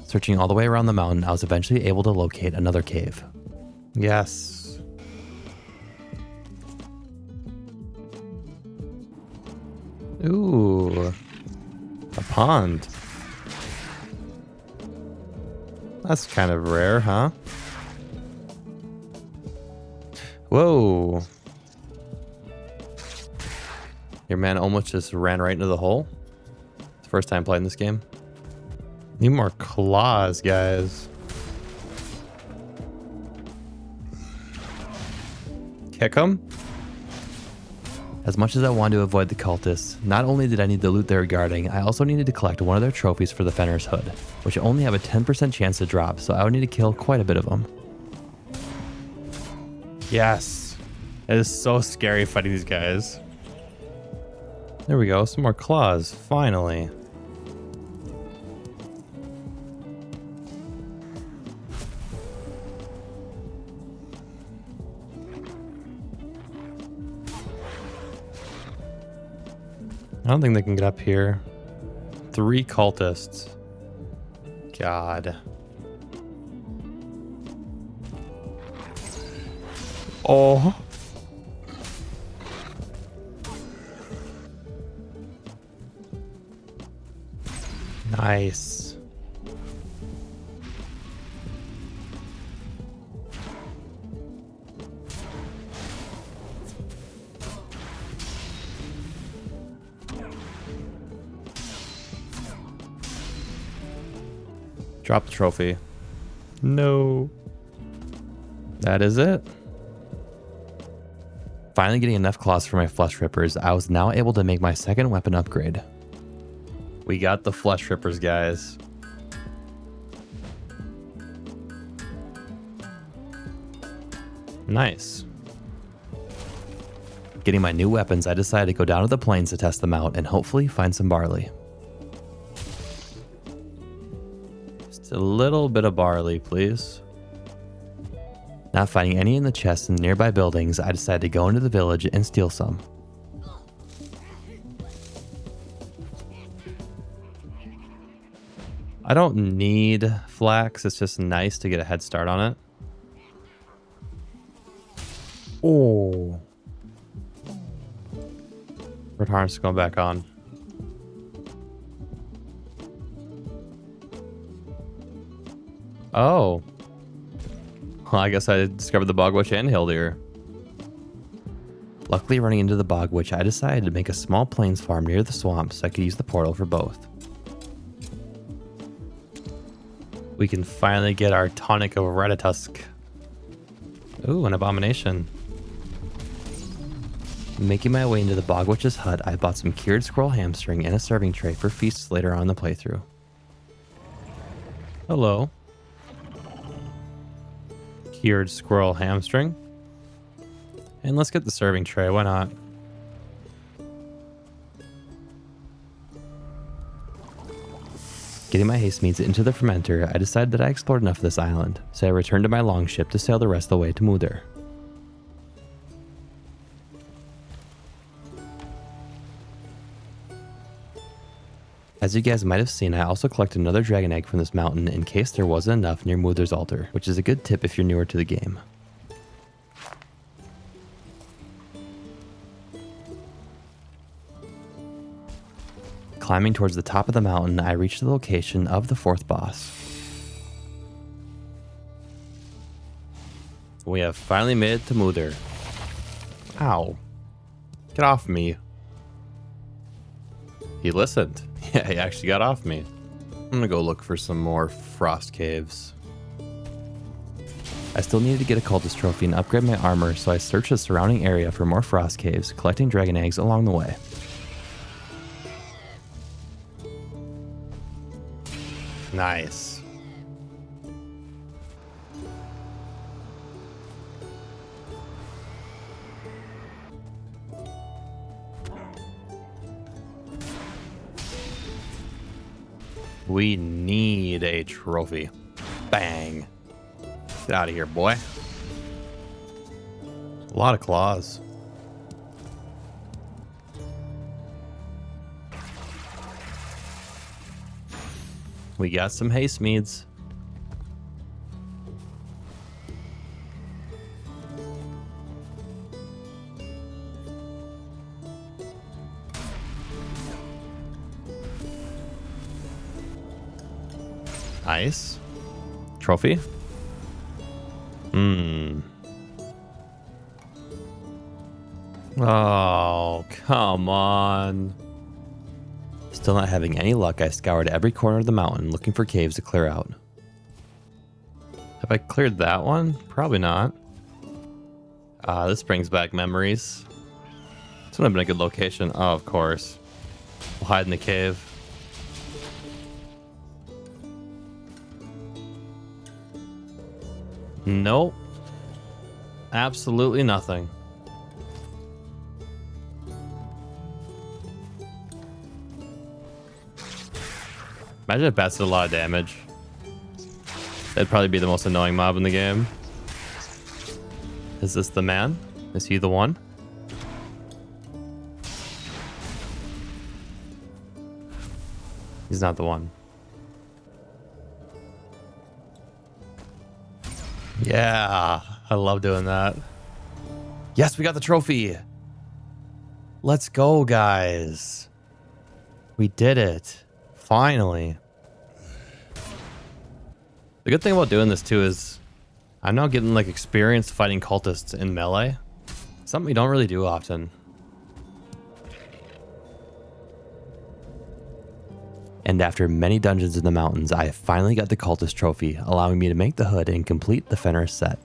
Searching all the way around the mountain, I was eventually able to locate another cave. Yes. Ooh. A pond. That's kind of rare, huh? Whoa. Your man almost just ran right into the hole. First time playing this game. Need more claws, guys. Kick them. As much as I wanted to avoid the cultists, not only did I need the loot they were guarding, I also needed to collect one of their trophies for the Fenrir's hood, which only have a 10% chance to drop, so I would need to kill quite a bit of them. Yes. It is so scary fighting these guys. There we go, some more claws, finally. I don't think they can get up here. 3 cultists. God. Oh. Nice. Drop the trophy. No. That is it. Finally getting enough claws for my flesh rippers, I was now able to make my second weapon upgrade. We got the flesh rippers, guys. Nice. Getting my new weapons, I decided to go down to the plains to test them out and hopefully find some barley. Just a little bit of barley, please. Not finding any in the chests in the nearby buildings, I decided to go into the village and steal some. I don't need flax, it's just nice to get a head start on it. Oh. Red harness is going back on. Oh. Well, I guess I discovered the bog witch and Hildir. Luckily, running into the bog witch, I decided to make a small plains farm near the swamp so I could use the portal for both. We can finally get our tonic of Ratatusk. Ooh, an abomination. Making my way into the Bog Witch's hut, I bought some cured squirrel hamstring and a serving tray for feasts later on in the playthrough. Hello. Cured squirrel hamstring. And let's get the serving tray, why not? Getting my haste meats into the fermenter, I decided that I explored enough of this island, so I returned to my longship to sail the rest of the way to Muther. As you guys might have seen, I also collected another dragon egg from this mountain in case there wasn't enough near Muther's altar, which is a good tip if you're newer to the game. Climbing towards the top of the mountain, I reached the location of the fourth boss. We have finally made it to Muther. Ow. Get off me. He listened. Yeah, he actually got off me. I'm gonna go look for some more frost caves. I still needed to get a cultist trophy and upgrade my armor, so I searched the surrounding area for more frost caves, collecting dragon eggs along the way. Nice. We need a trophy. Bang. Get out of here, boy. A lot of claws. We got some haste meads. Nice. Trophy? Oh, come on. Still not having any luck, I scoured every corner of the mountain looking for caves to clear out. Have I cleared that one? Probably not. This brings back memories. This would have been a good location. Oh, of course. We'll hide in the cave. Nope. Absolutely nothing. Imagine if bats did a lot of damage. That'd probably be the most annoying mob in the game. Is this the man? Is he the one? He's not the one. Yeah, I love doing that. Yes, we got the trophy. Let's go, guys. We did it. Finally. The good thing about doing this too is I'm now getting like experience fighting cultists in melee. Something we don't really do often. And after many dungeons in the mountains, I finally got the cultist trophy, allowing me to make the hood and complete the Fenris set.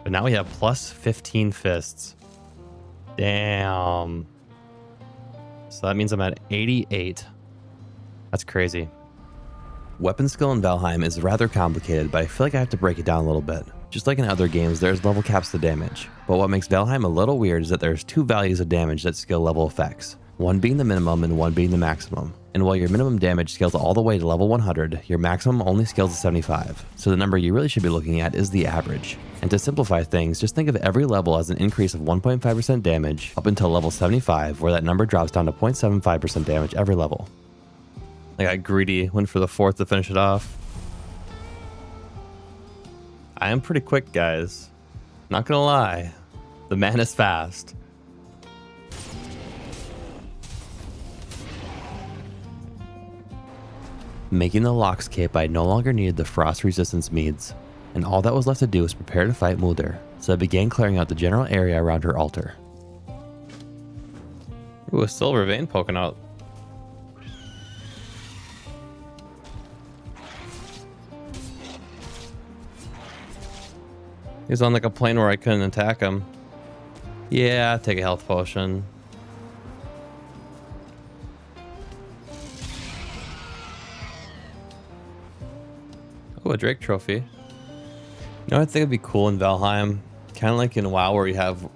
But now we have plus 15 fists. Damn. So that means I'm at 88. That's crazy. Weapon skill in Valheim is rather complicated, but I feel like I have to break it down a little bit. Just like in other games, there's level caps to damage. But what makes Valheim a little weird is that there's two values of damage that skill level affects. One being the minimum and one being the maximum. And while your minimum damage scales all the way to level 100, your maximum only scales to 75. So the number you really should be looking at is the average. And to simplify things, just think of every level as an increase of 1.5% damage up until level 75, where that number drops down to 0.75% damage every level. I got greedy, went for the fourth to finish it off. I am pretty quick, guys. Not gonna lie. The man is fast. Making the Lox Cape, I no longer needed the frost resistance meads, and all that was left to do was prepare to fight Muther, so I began clearing out the general area around her altar. Ooh, a silver vein poking out. He's on like a plane where I couldn't attack him. Yeah, take a health potion. Oh, a Drake trophy. You know, I think it'd be cool in Valheim, kind of like in WoW where you have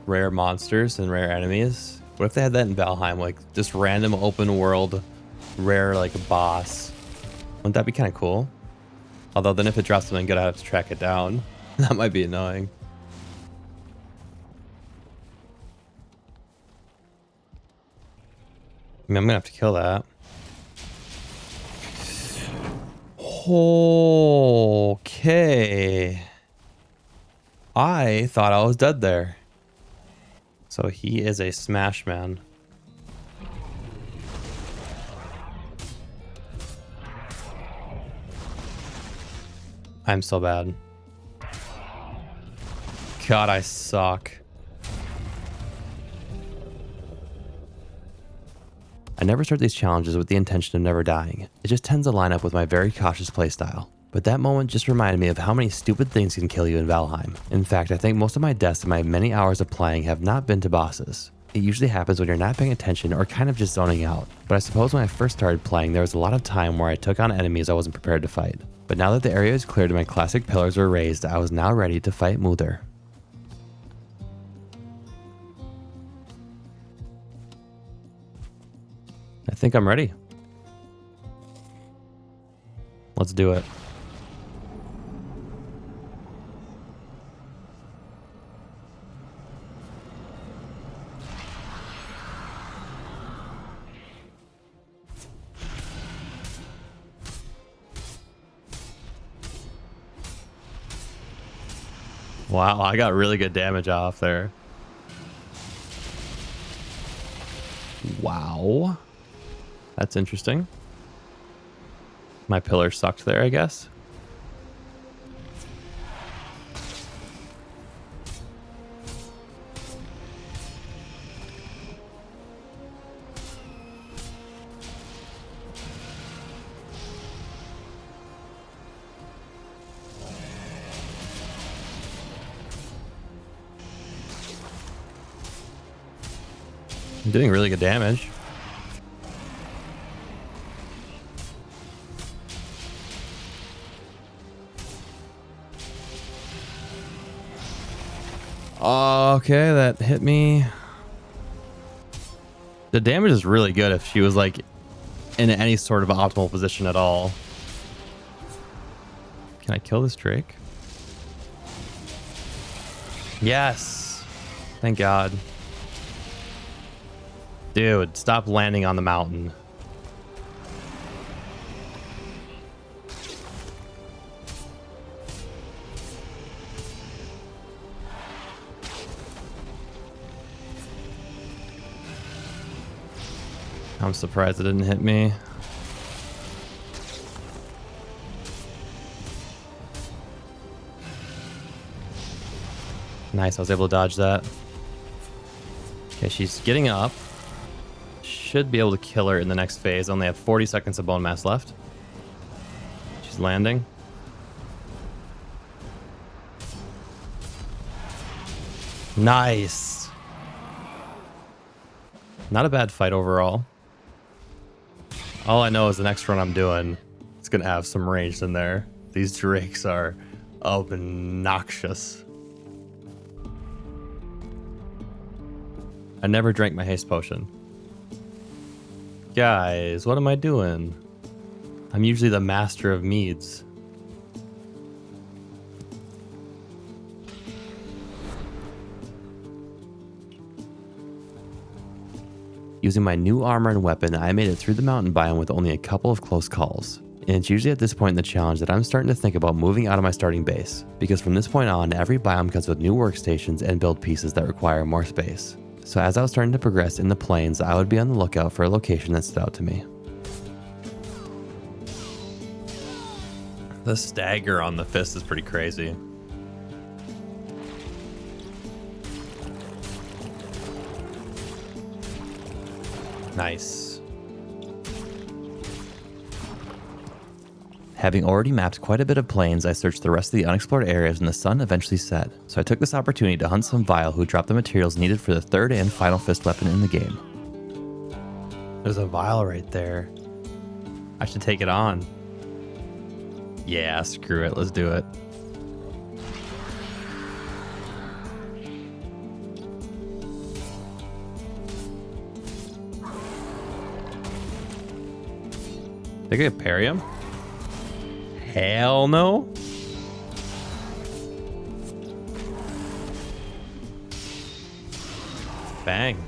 rare monsters and rare enemies. What if they had that in Valheim, like just random open world, rare like a boss? Wouldn't that be kind of cool? Although then if it drops something good, I have to track it down. That might be annoying. I mean, I'm gonna have to kill that. Okay. I thought I was dead there. So he is a smash man. I'm so bad. God, I suck. I never start these challenges with the intention of never dying. It just tends to line up with my very cautious playstyle. But that moment just reminded me of how many stupid things can kill you in Valheim. In fact, I think most of my deaths in my many hours of playing have not been to bosses. It usually happens when you're not paying attention or kind of just zoning out. But I suppose when I first started playing, there was a lot of time where I took on enemies I wasn't prepared to fight. But now that the area is cleared and my classic pillars were raised, I was now ready to fight Muther. I think I'm ready. Let's do it. Wow, I got really good damage off there. Wow. That's interesting. My pillar sucked there, I guess. I'm doing really good damage. Okay, that hit me. The damage is really good if she was like in any sort of optimal position at all. Can I kill this Drake? Yes. Thank God. Dude, stop landing on the mountain. I'm surprised it didn't hit me. Nice, I was able to dodge that. Okay, she's getting up. Should be able to kill her in the next phase. Only have 40 seconds of bone mass left. She's landing. Nice. Not a bad fight overall. All I know is the next run I'm doing, it's gonna have some range in there. These drakes are obnoxious. I never drank my haste potion. Guys, what am I doing? I'm usually the master of meads. Using my new armor and weapon, I made it through the mountain biome with only a couple of close calls. And it's usually at this point in the challenge that I'm starting to think about moving out of my starting base, because from this point on, every biome comes with new workstations and build pieces that require more space. So as I was starting to progress in the plains, I would be on the lookout for a location that stood out to me. The stagger on the fist is pretty crazy. Nice. Having already mapped quite a bit of plains, I searched the rest of the unexplored areas and the sun eventually set, so I took this opportunity to hunt some Vile who dropped the materials needed for the third and final fist weapon in the game. There's a Vile right there. I should take it on. Yeah, screw it, let's do it. Think I could parry him? Hell no. Bang.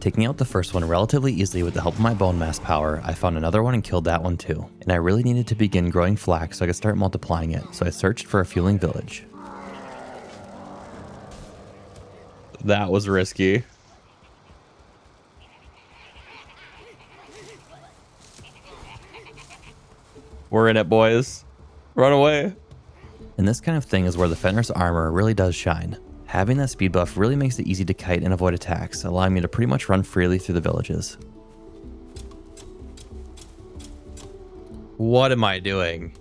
Taking out the first one relatively easily with the help of my bone mass power, I found another one and killed that one too. And I really needed to begin growing flax so I could start multiplying it, so I searched for a fueling village. That was risky. We're in it, boys. Run away. And this kind of thing is where the Fenrir's armor really does shine. Having that speed buff really makes it easy to kite and avoid attacks, allowing me to pretty much run freely through the villages. What am I doing?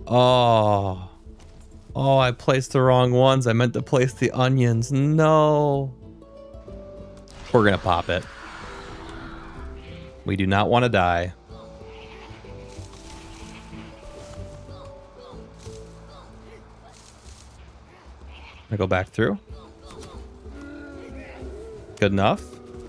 Oh, I placed the wrong ones. I meant to place the onions. No. We're gonna pop it. We do not want to die. I go back through. Good enough.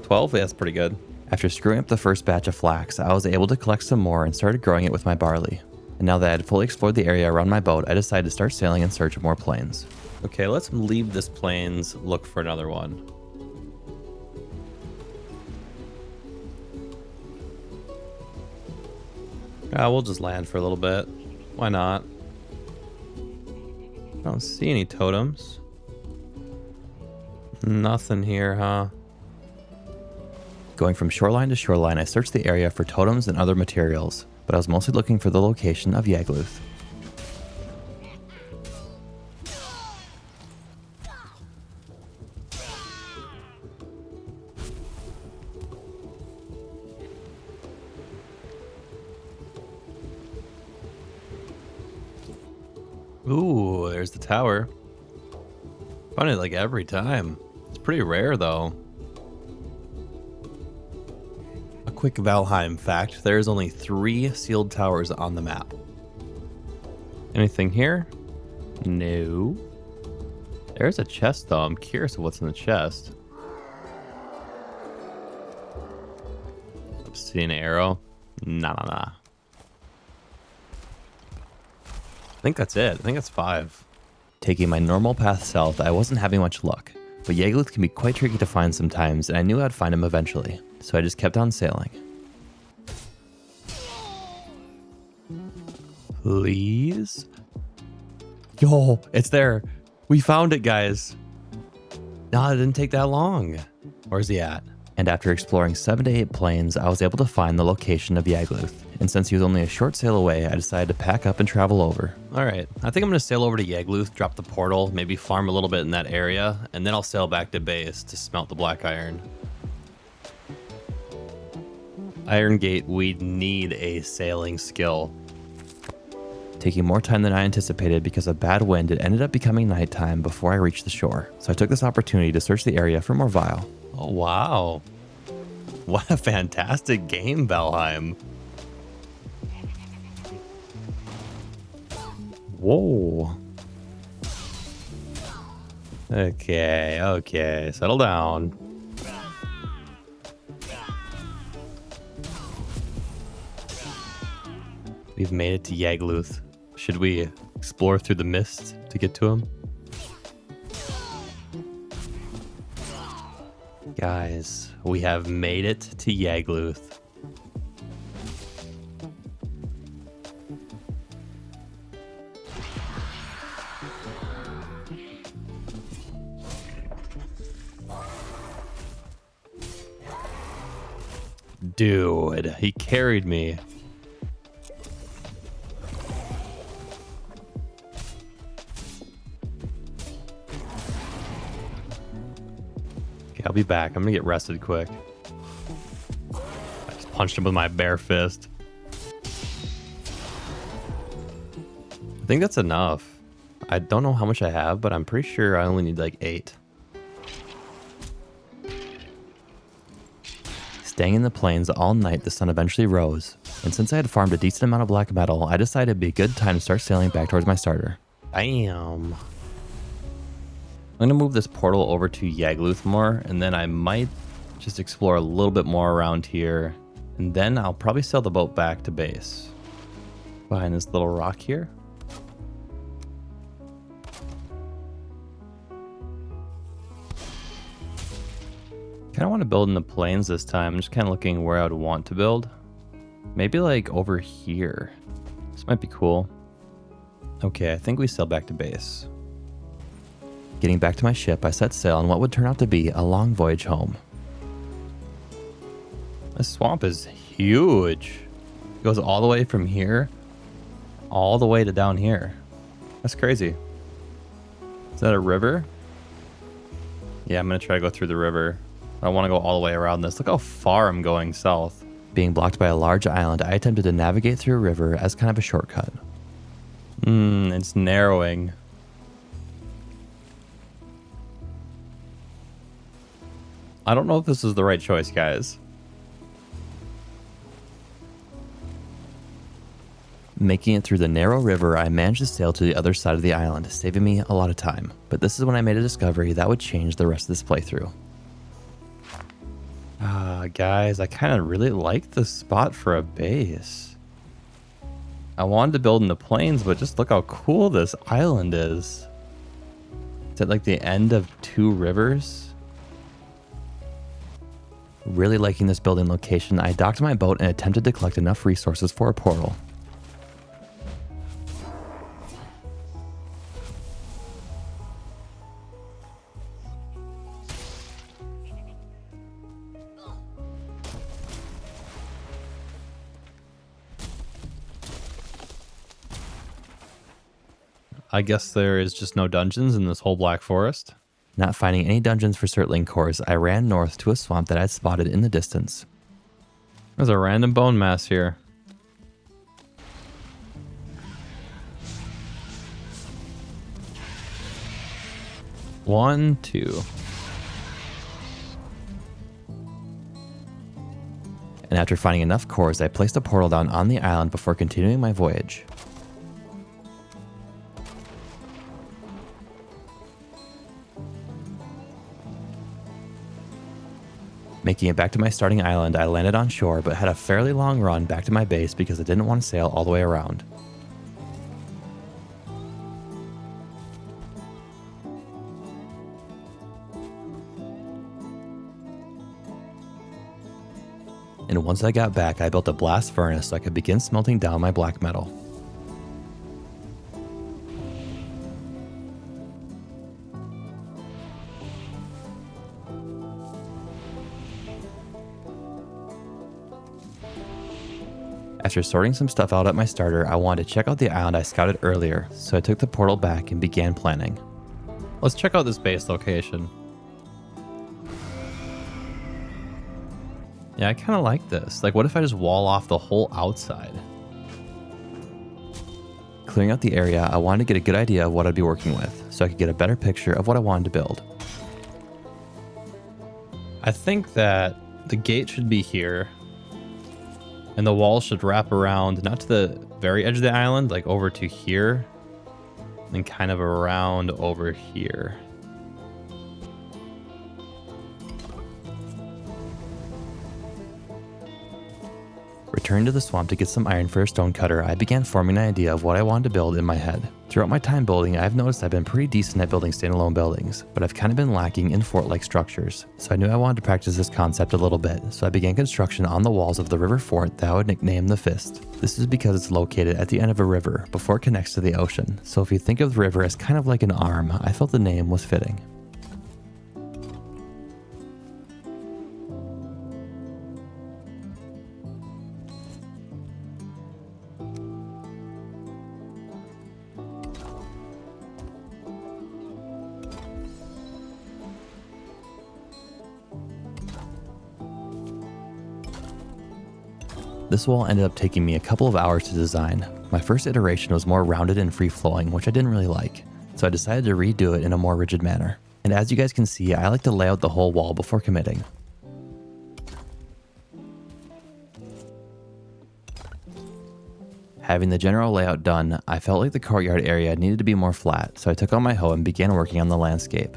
12? Yeah, that's pretty good. After screwing up the first batch of flax, I was able to collect some more and started growing it with my barley. And now that I had fully explored the area around my boat, I decided to start sailing in search of more plains. Okay, let's leave this plains, look for another one. We'll just land for a little bit. Why not? I don't see any totems. Nothing here, huh? Going from shoreline to shoreline, I searched the area for totems and other materials, but I was mostly looking for the location of Yagluth. Ooh, there's the tower. Find it like every time. It's pretty rare though. A quick Valheim fact, there's only 3 sealed towers on the map. Anything here? No. There's a chest though. I'm curious of what's in the chest. Obsidian arrow. Nah. I think that's it. I think that's 5. Taking my normal path south, I wasn't having much luck, but Yagluth can be quite tricky to find sometimes, and I knew I'd find him eventually, so I just kept on sailing. Please? Yo, it's there. We found it, guys. No, it didn't take that long. Where's he at? And after exploring 7 to 8 plains, I was able to find the location of Yagluth. And since he was only a short sail away, I decided to pack up and travel over. Alright, I think I'm going to sail over to Yagluth, drop the portal, maybe farm a little bit in that area, and then I'll sail back to base to smelt the black iron. Iron Gate, we need a sailing skill. Taking more time than I anticipated because of bad wind, it ended up becoming nighttime before I reached the shore. So I took this opportunity to search the area for more Vile. Oh, wow. What a fantastic game, Valheim. Whoa. Okay, settle down. We've made it to Yagluth. Should we explore through the mist to get to him? Guys, we have made it to Yagluth. Dude, he carried me. Okay, I'll be back. I'm gonna get rested quick. I just punched him with my bare fist. I think that's enough. I don't know how much I have, but I'm pretty sure I only need like 8. Staying in the plains all night, the sun eventually rose, and since I had farmed a decent amount of black metal, I decided it'd be a good time to start sailing back towards my starter. Bam! I'm gonna move this portal over to Yagluth more, and then I might just explore a little bit more around here, and then I'll probably sail the boat back to base. Behind this little rock here. Kind of want to build in the plains this time. I'm just kind of looking where I would want to build. Maybe like over here. This might be cool. Okay, I think we sail back to base. Getting back to my ship, I set sail on what would turn out to be a long voyage home. This swamp is huge. It goes all the way from here, all the way to down here. That's crazy. Is that a river? Yeah, I'm gonna try to go through the river. I want to go all the way around this. Look how far I'm going south. Being blocked by a large island, I attempted to navigate through a river as kind of a shortcut. It's narrowing. I don't know if this is the right choice, guys. Making it through the narrow river, I managed to sail to the other side of the island, saving me a lot of time. But this is when I made a discovery that would change the rest of this playthrough. Guys, I kind of really like this spot for a base. I wanted to build in the plains, but just look how cool this island is. It's at like the end of 2 rivers. Really liking this building location, I docked my boat and attempted to collect enough resources for a portal. I guess there is just no dungeons in this whole Black Forest. Not finding any dungeons for Surtling cores, I ran north to a swamp that I'd spotted in the distance. There's a random bone mass here. One, two. And after finding enough cores, I placed a portal down on the island before continuing my voyage. Making it back to my starting island, I landed on shore but had a fairly long run back to my base because I didn't want to sail all the way around. And once I got back, I built a blast furnace so I could begin smelting down my black metal. After sorting some stuff out at my starter, I wanted to check out the island I scouted earlier, so I took the portal back and began planning. Let's check out this base location. Yeah, I kind of like this. Like, what if I just wall off the whole outside? Clearing out the area, I wanted to get a good idea of what I'd be working with, so I could get a better picture of what I wanted to build. I think that the gate should be here. And the wall should wrap around, not to the very edge of the island, like over to here, and kind of around over here. Returning to the swamp to get some iron for a stone cutter, I began forming an idea of what I wanted to build in my head. Throughout my time building, I've noticed I've been pretty decent at building standalone buildings, but I've kind of been lacking in fort-like structures. So I knew I wanted to practice this concept a little bit, so I began construction on the walls of the river fort that I would nickname the Fist. This is because it's located at the end of a river before it connects to the ocean, so if you think of the river as kind of like an arm, I felt the name was fitting. This wall ended up taking me a couple of hours to design. My first iteration was more rounded and free-flowing, which I didn't really like, so I decided to redo it in a more rigid manner. And as you guys can see, I like to lay out the whole wall before committing. Having the general layout done, I felt like the courtyard area needed to be more flat, so I took out my hoe and began working on the landscape.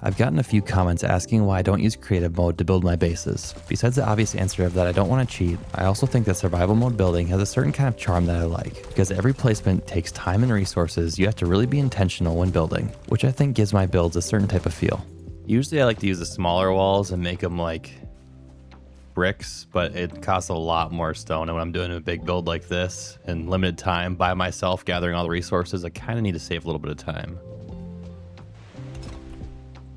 I've gotten a few comments asking why I don't use creative mode to build my bases. Besides the obvious answer of that I don't want to cheat, I also think that survival mode building has a certain kind of charm that I like, because every placement takes time and resources. You have to really be intentional when building, which I think gives my builds a certain type of feel. Usually I like to use the smaller walls and make them like bricks, but it costs a lot more stone, and when I'm doing a big build like this in limited time by myself gathering all the resources, I kind of need to save a little bit of time.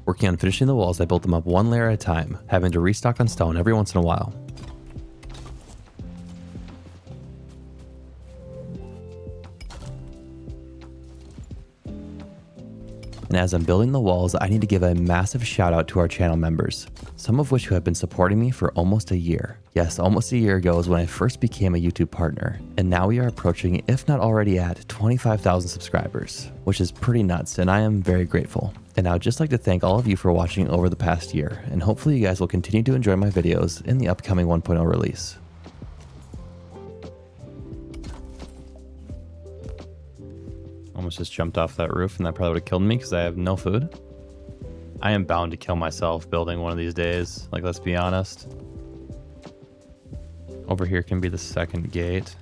Working on finishing the walls, I built them up one layer at a time, having to restock on stone every once in a while. And as I'm building the walls, I need to give a massive shout out to our channel members, some of which who have been supporting me for almost a year. Yes, almost a year ago is when I first became a YouTube partner, and now we are approaching, if not already at, 25,000 subscribers, which is pretty nuts, and I am very grateful. And I would just like to thank all of you for watching over the past year, and hopefully you guys will continue to enjoy my videos in the upcoming 1.0 release. Almost just jumped off that roof, and that probably would have killed me because I have no food. I am bound to kill myself building one of these days. Like, let's be honest. Over here can be the second gate.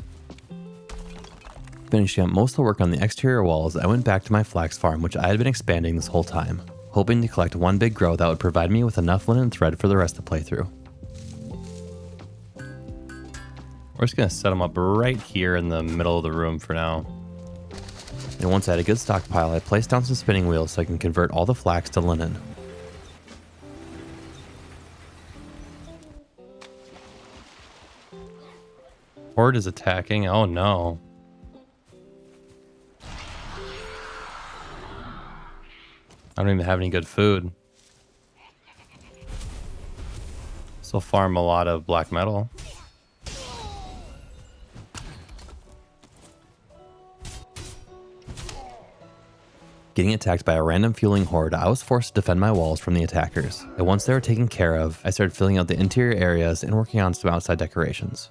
Finishing up most of the work on the exterior walls, I went back to my flax farm, which I had been expanding this whole time, hoping to collect one big grow that would provide me with enough linen thread for the rest of the playthrough. We're just going to set them up right here in the middle of the room for now. And once I had a good stockpile, I placed down some spinning wheels so I can convert all the flax to linen. Horde is attacking. Oh no. I don't even have any good food. Still farm a lot of black metal. Getting attacked by a random fueling horde, I was forced to defend my walls from the attackers. And once they were taken care of, I started filling out the interior areas and working on some outside decorations.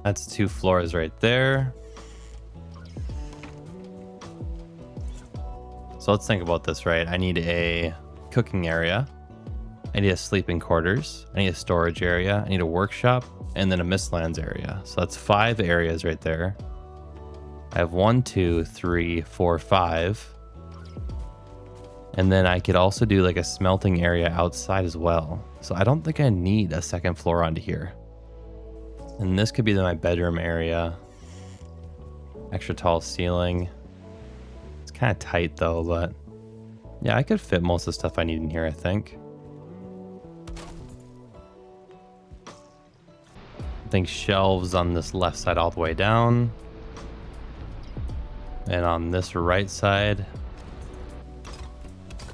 That's 2 floors right there. So let's think about this, right? I need a cooking area. I need a sleeping quarters. I need a storage area. I need a workshop, and then a mistlands area. So that's 5 areas right there. I have 1, 2, 3, 4, 5. And then I could also do like a smelting area outside as well. So I don't think I need a second floor onto here. And this could be my bedroom area. Extra tall ceiling. It's kind of tight though, but yeah, I could fit most of the stuff I need in here, I think. I think shelves on this left side all the way down. And on this right side.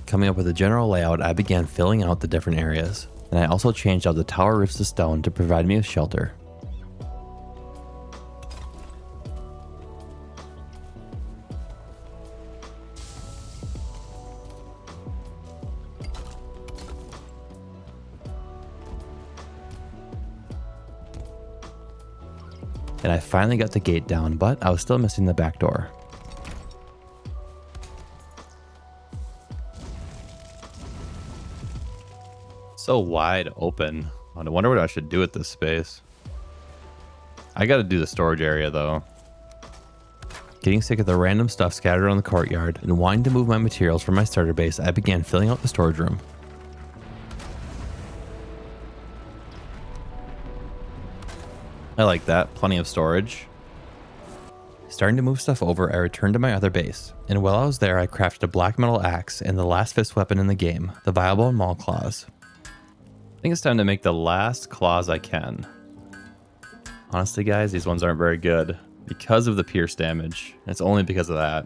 Coming up with a general layout, I began filling out the different areas. And I also changed out the tower roofs to stone to provide me with shelter. And I finally got the gate down, but I was still missing the back door. So wide open. I wonder what I should do with this space. I gotta do the storage area though. Getting sick of the random stuff scattered around the courtyard and wanting to move my materials from my starter base, I began filling out the storage room. I like that, plenty of storage. Starting to move stuff over, I returned to my other base, and while I was there I crafted a black metal axe and the last fist weapon in the game, the Viable Maul Claws. I think it's time to make the last claws I can. Honestly, guys, these ones aren't very good because of the pierce damage. It's only because of that.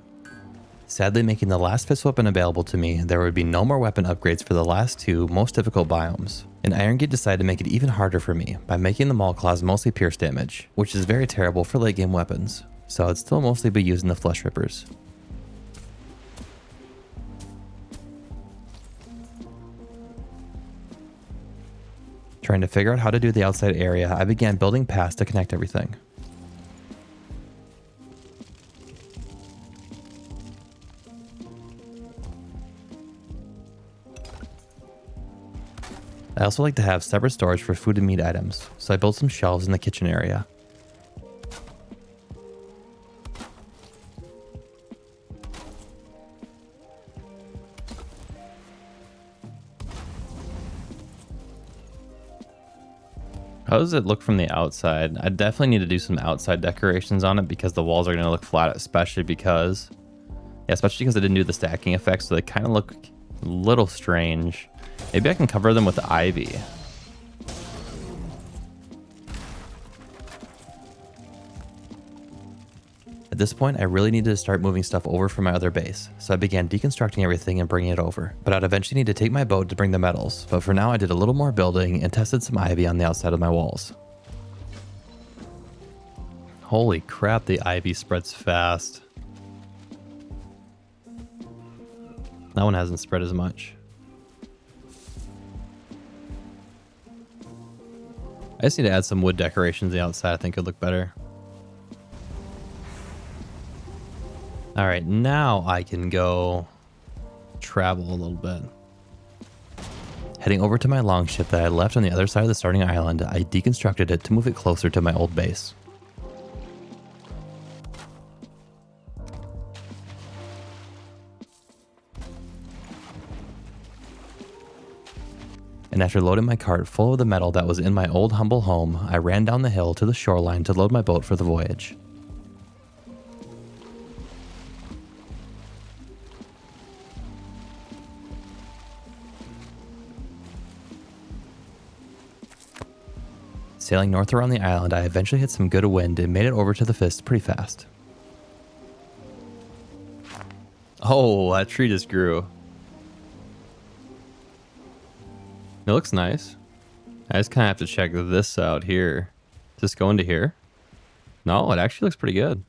Sadly, making the last fist weapon available to me, there would be no more weapon upgrades for the last two most difficult biomes. And Iron Gate decided to make it even harder for me by making the maul claws mostly pierce damage, which is very terrible for late game weapons. So I'd still mostly be using the flesh rippers. Trying to figure out how to do the outside area, I began building paths to connect everything. I also like to have separate storage for food and meat items, so I built some shelves in the kitchen area. How does it look from the outside? I definitely need to do some outside decorations on it because the walls are going to look flat, especially because I didn't do the stacking effect, so they kind of look a little strange. Maybe I can cover them with ivy. At this point, I really needed to start moving stuff over from my other base, so I began deconstructing everything and bringing it over. But I'd eventually need to take my boat to bring the metals, but for now I did a little more building and tested some ivy on the outside of my walls. Holy crap, the ivy spreads fast. That one hasn't spread as much. I just need to add some wood decorations on the outside. I think it'd look better. All right, now I can go travel a little bit. Heading over to my longship that I left on the other side of the starting island, I deconstructed it to move it closer to my old base. And after loading my cart full of the metal that was in my old humble home, I ran down the hill to the shoreline to load my boat for the voyage. Sailing north around the island, I eventually hit some good wind and made it over to the fist pretty fast. Oh, that tree just grew. It looks nice. I just kind of have to check this out here. Does this go into here? No, it actually looks pretty good.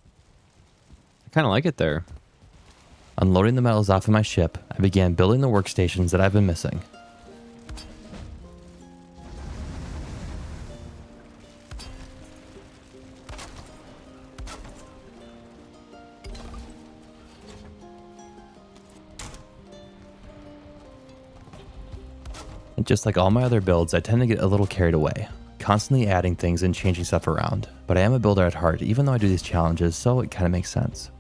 I kind of like it there. Unloading the metals off of my ship, I began building the workstations that I've been missing. And just like all my other builds, I tend to get a little carried away, constantly adding things and changing stuff around. But I am a builder at heart, even though I do these challenges, so it kind of makes sense.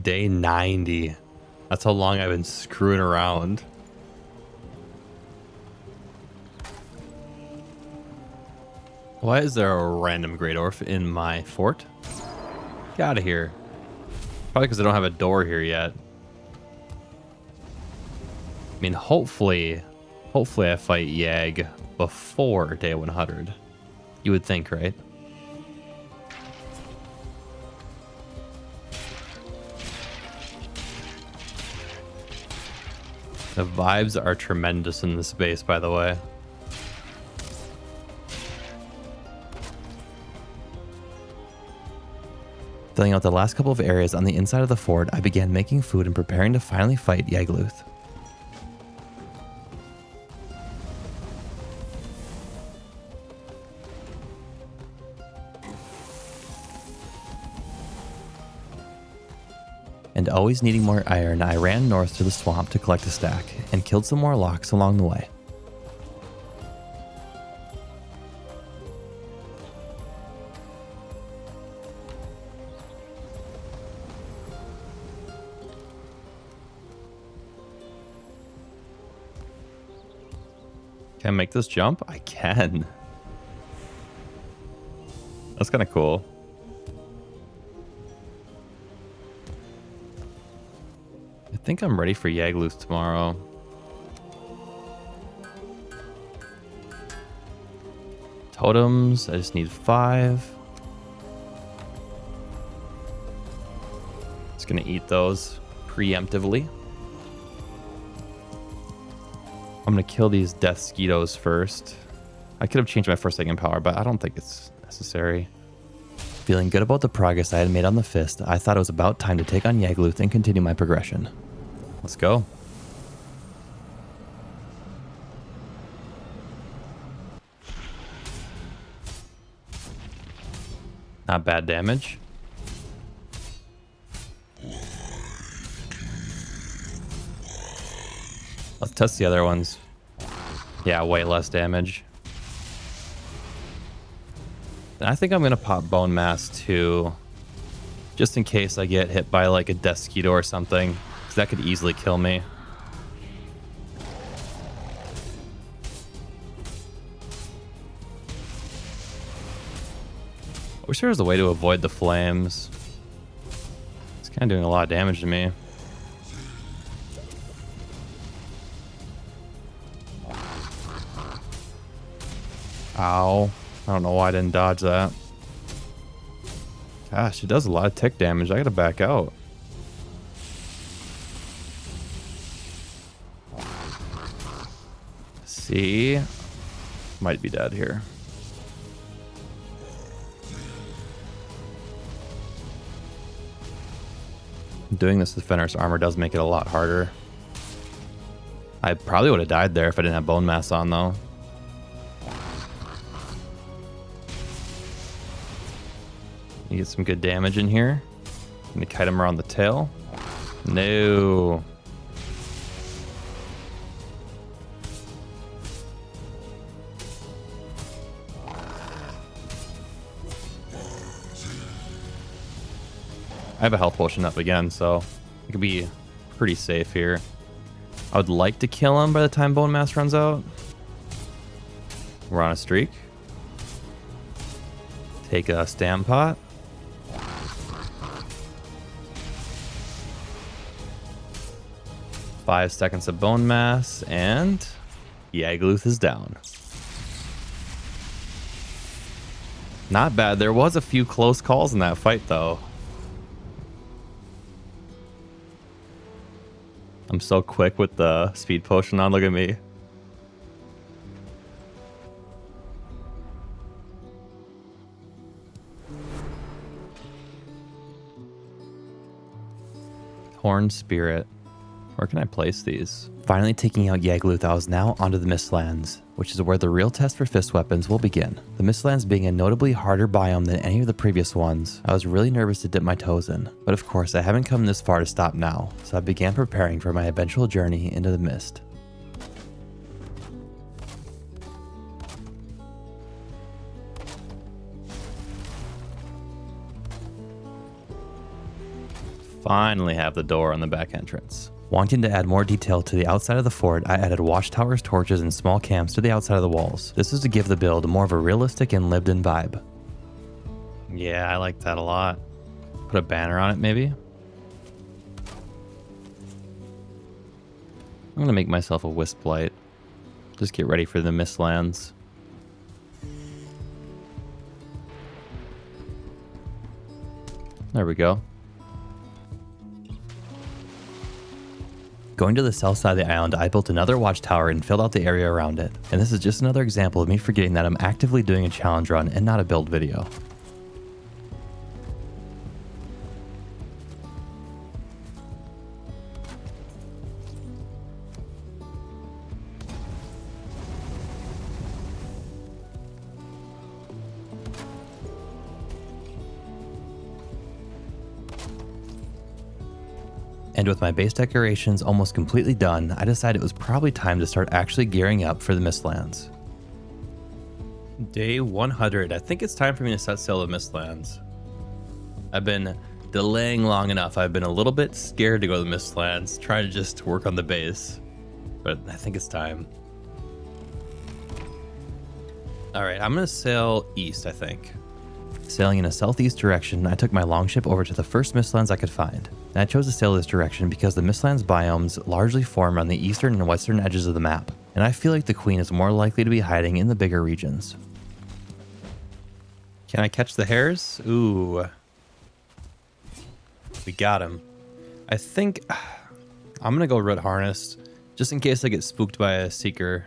Day 90. That's how long I've been screwing around. Why is there a random Great Orph in my fort? Get out of here. Probably because I don't have a door here yet. I mean, hopefully I fight Yag before day 100. You would think, right? The vibes are tremendous in this base, by the way. Filling out the last couple of areas on the inside of the fort, I began making food and preparing to finally fight Yagluth. And always needing more iron, I ran north to the swamp to collect a stack, and killed some more locks along the way. Can I make this jump? I can. That's kind of cool. I think I'm ready for Yagluth tomorrow. Totems, I just need 5. Just gonna eat those preemptively. I'm gonna kill these death skeetos first. I could have changed my first second power, but I don't think it's necessary. Feeling good about the progress I had made on the fist, I thought it was about time to take on Yagluth and continue my progression. Let's go. Not bad damage. Let's test the other ones. Yeah, way less damage. And I think I'm going to pop Bone Mass too, just in case I get hit by like a Death Skeeto or something, because that could easily kill me. I wish there was a way to avoid the flames. It's kind of doing a lot of damage to me. Ow. I don't know why I didn't dodge that. Gosh, it does a lot of tick damage. I gotta back out. See? Might be dead here. Doing this with Fenris armor does make it a lot harder. I probably would have died there if I didn't have Bone Mass on though. You get some good damage in here. I'm gonna kite him around the tail. No. I have a health potion up again, so it could be pretty safe here. I would like to kill him by the time Bone Mass runs out. We're on a streak. Take a Stam Pot. Five seconds of Bone Mass, and Yagluth is down. Not bad. There was a few close calls in that fight, though. I'm so quick with the speed potion on. Look at me. Horn Spirit. Where can I place these? Finally taking out Yagluth, I was now onto the Mistlands, which is where the real test for fist weapons will begin. The Mistlands being a notably harder biome than any of the previous ones, I was really nervous to dip my toes in. But of course, I haven't come this far to stop now, so I began preparing for my eventual journey into the mist. Finally have the door on the back entrance. Wanting to add more detail to the outside of the fort, I added watchtowers, torches, and small camps to the outside of the walls. This is to give the build more of a realistic and lived-in vibe. Yeah, I like that a lot. Put a banner on it, maybe? I'm gonna make myself a Wisp Light. Just get ready for the Mistlands. There we go. Going to the south side of the island, I built another watchtower and filled out the area around it. And this is just another example of me forgetting that I'm actively doing a challenge run and not a build video. And with my base decorations almost completely done, I decided it was probably time to start actually gearing up for the Mistlands. Day 100. I think it's time for me to set sail to Mistlands. I've been delaying long enough. I've been a little bit scared to go to the Mistlands, trying to just work on the base. But I think it's time. All right, I'm gonna sail east, I think. Sailing in a southeast direction, I took my longship over to the first mistlands I could find. And I chose to sail this direction because the mistlands biomes largely form on the eastern and western edges of the map, and I feel like the queen is more likely to be hiding in the bigger regions. Can I catch the hares? Ooh. We got him. I think I'm gonna go root harness, just in case I get spooked by a seeker.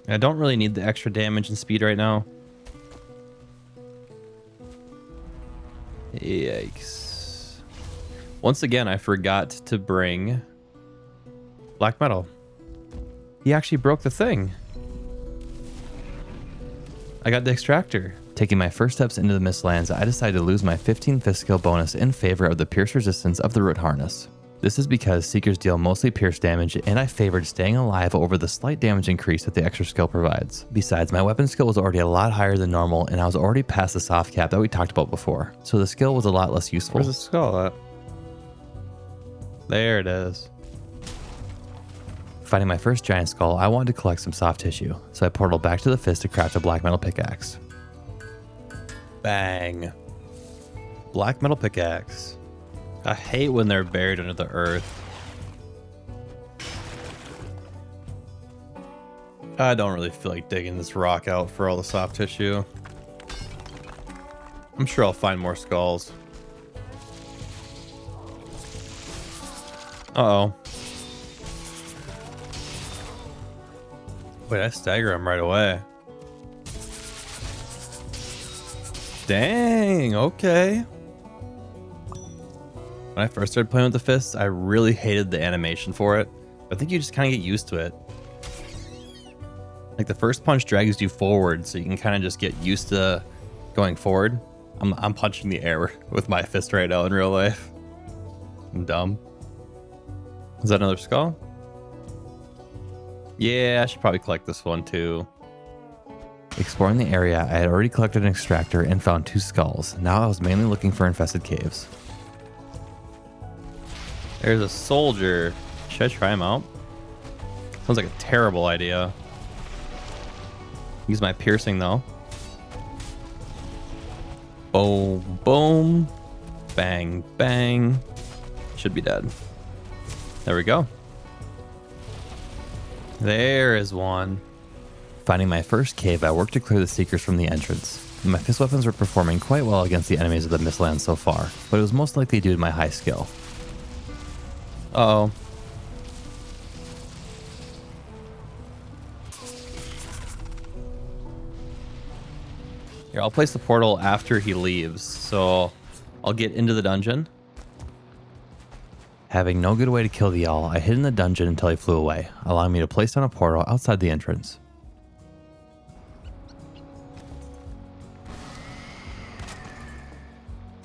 I don't really need the extra damage and speed right now. Yikes. Once again, I forgot to bring black metal. He actually broke the thing. I got the extractor. Taking my first steps into the Mistlands, I decided to lose my 15 fist skill bonus in favor of the pierce resistance of the root harness. This is because Seekers deal mostly pierce damage, and I favored staying alive over the slight damage increase that the extra skill provides. Besides, my weapon skill was already a lot higher than normal, and I was already past the soft cap that we talked about before, so the skill was a lot less useful. Where's the skull at? There it is. Finding my first giant skull, I wanted to collect some soft tissue, so I portaled back to the fist to craft a black metal pickaxe. Bang. Black metal pickaxe. I hate when they're buried under the earth. I don't really feel like digging this rock out for all the soft tissue. I'm sure I'll find more skulls. Uh-oh. Wait, I stagger him right away. Dang, okay. When I first started playing with the fists, I really hated the animation for it. But I think you just kind of get used to it. Like the first punch drags you forward, so you can kind of just get used to going forward. I'm punching the air with my fist right now in real life. I'm dumb. Is that another skull? Yeah, I should probably collect this one too. Exploring the area, I had already collected an extractor and found 2 skulls. Now I was mainly looking for infested caves. There's a soldier. Should I try him out? Sounds like a terrible idea. Use my piercing though. Boom, boom. Bang, bang. Should be dead. There we go. There is one. Finding my first cave, I worked to clear the seekers from the entrance. My fist weapons were performing quite well against the enemies of the Mistlands so far, but it was most likely due to my high skill. Uh-oh. Here, I'll place the portal after he leaves, so I'll get into the dungeon. Having no good way to kill the owl, I hid in the dungeon until he flew away, allowing me to place down a portal outside the entrance.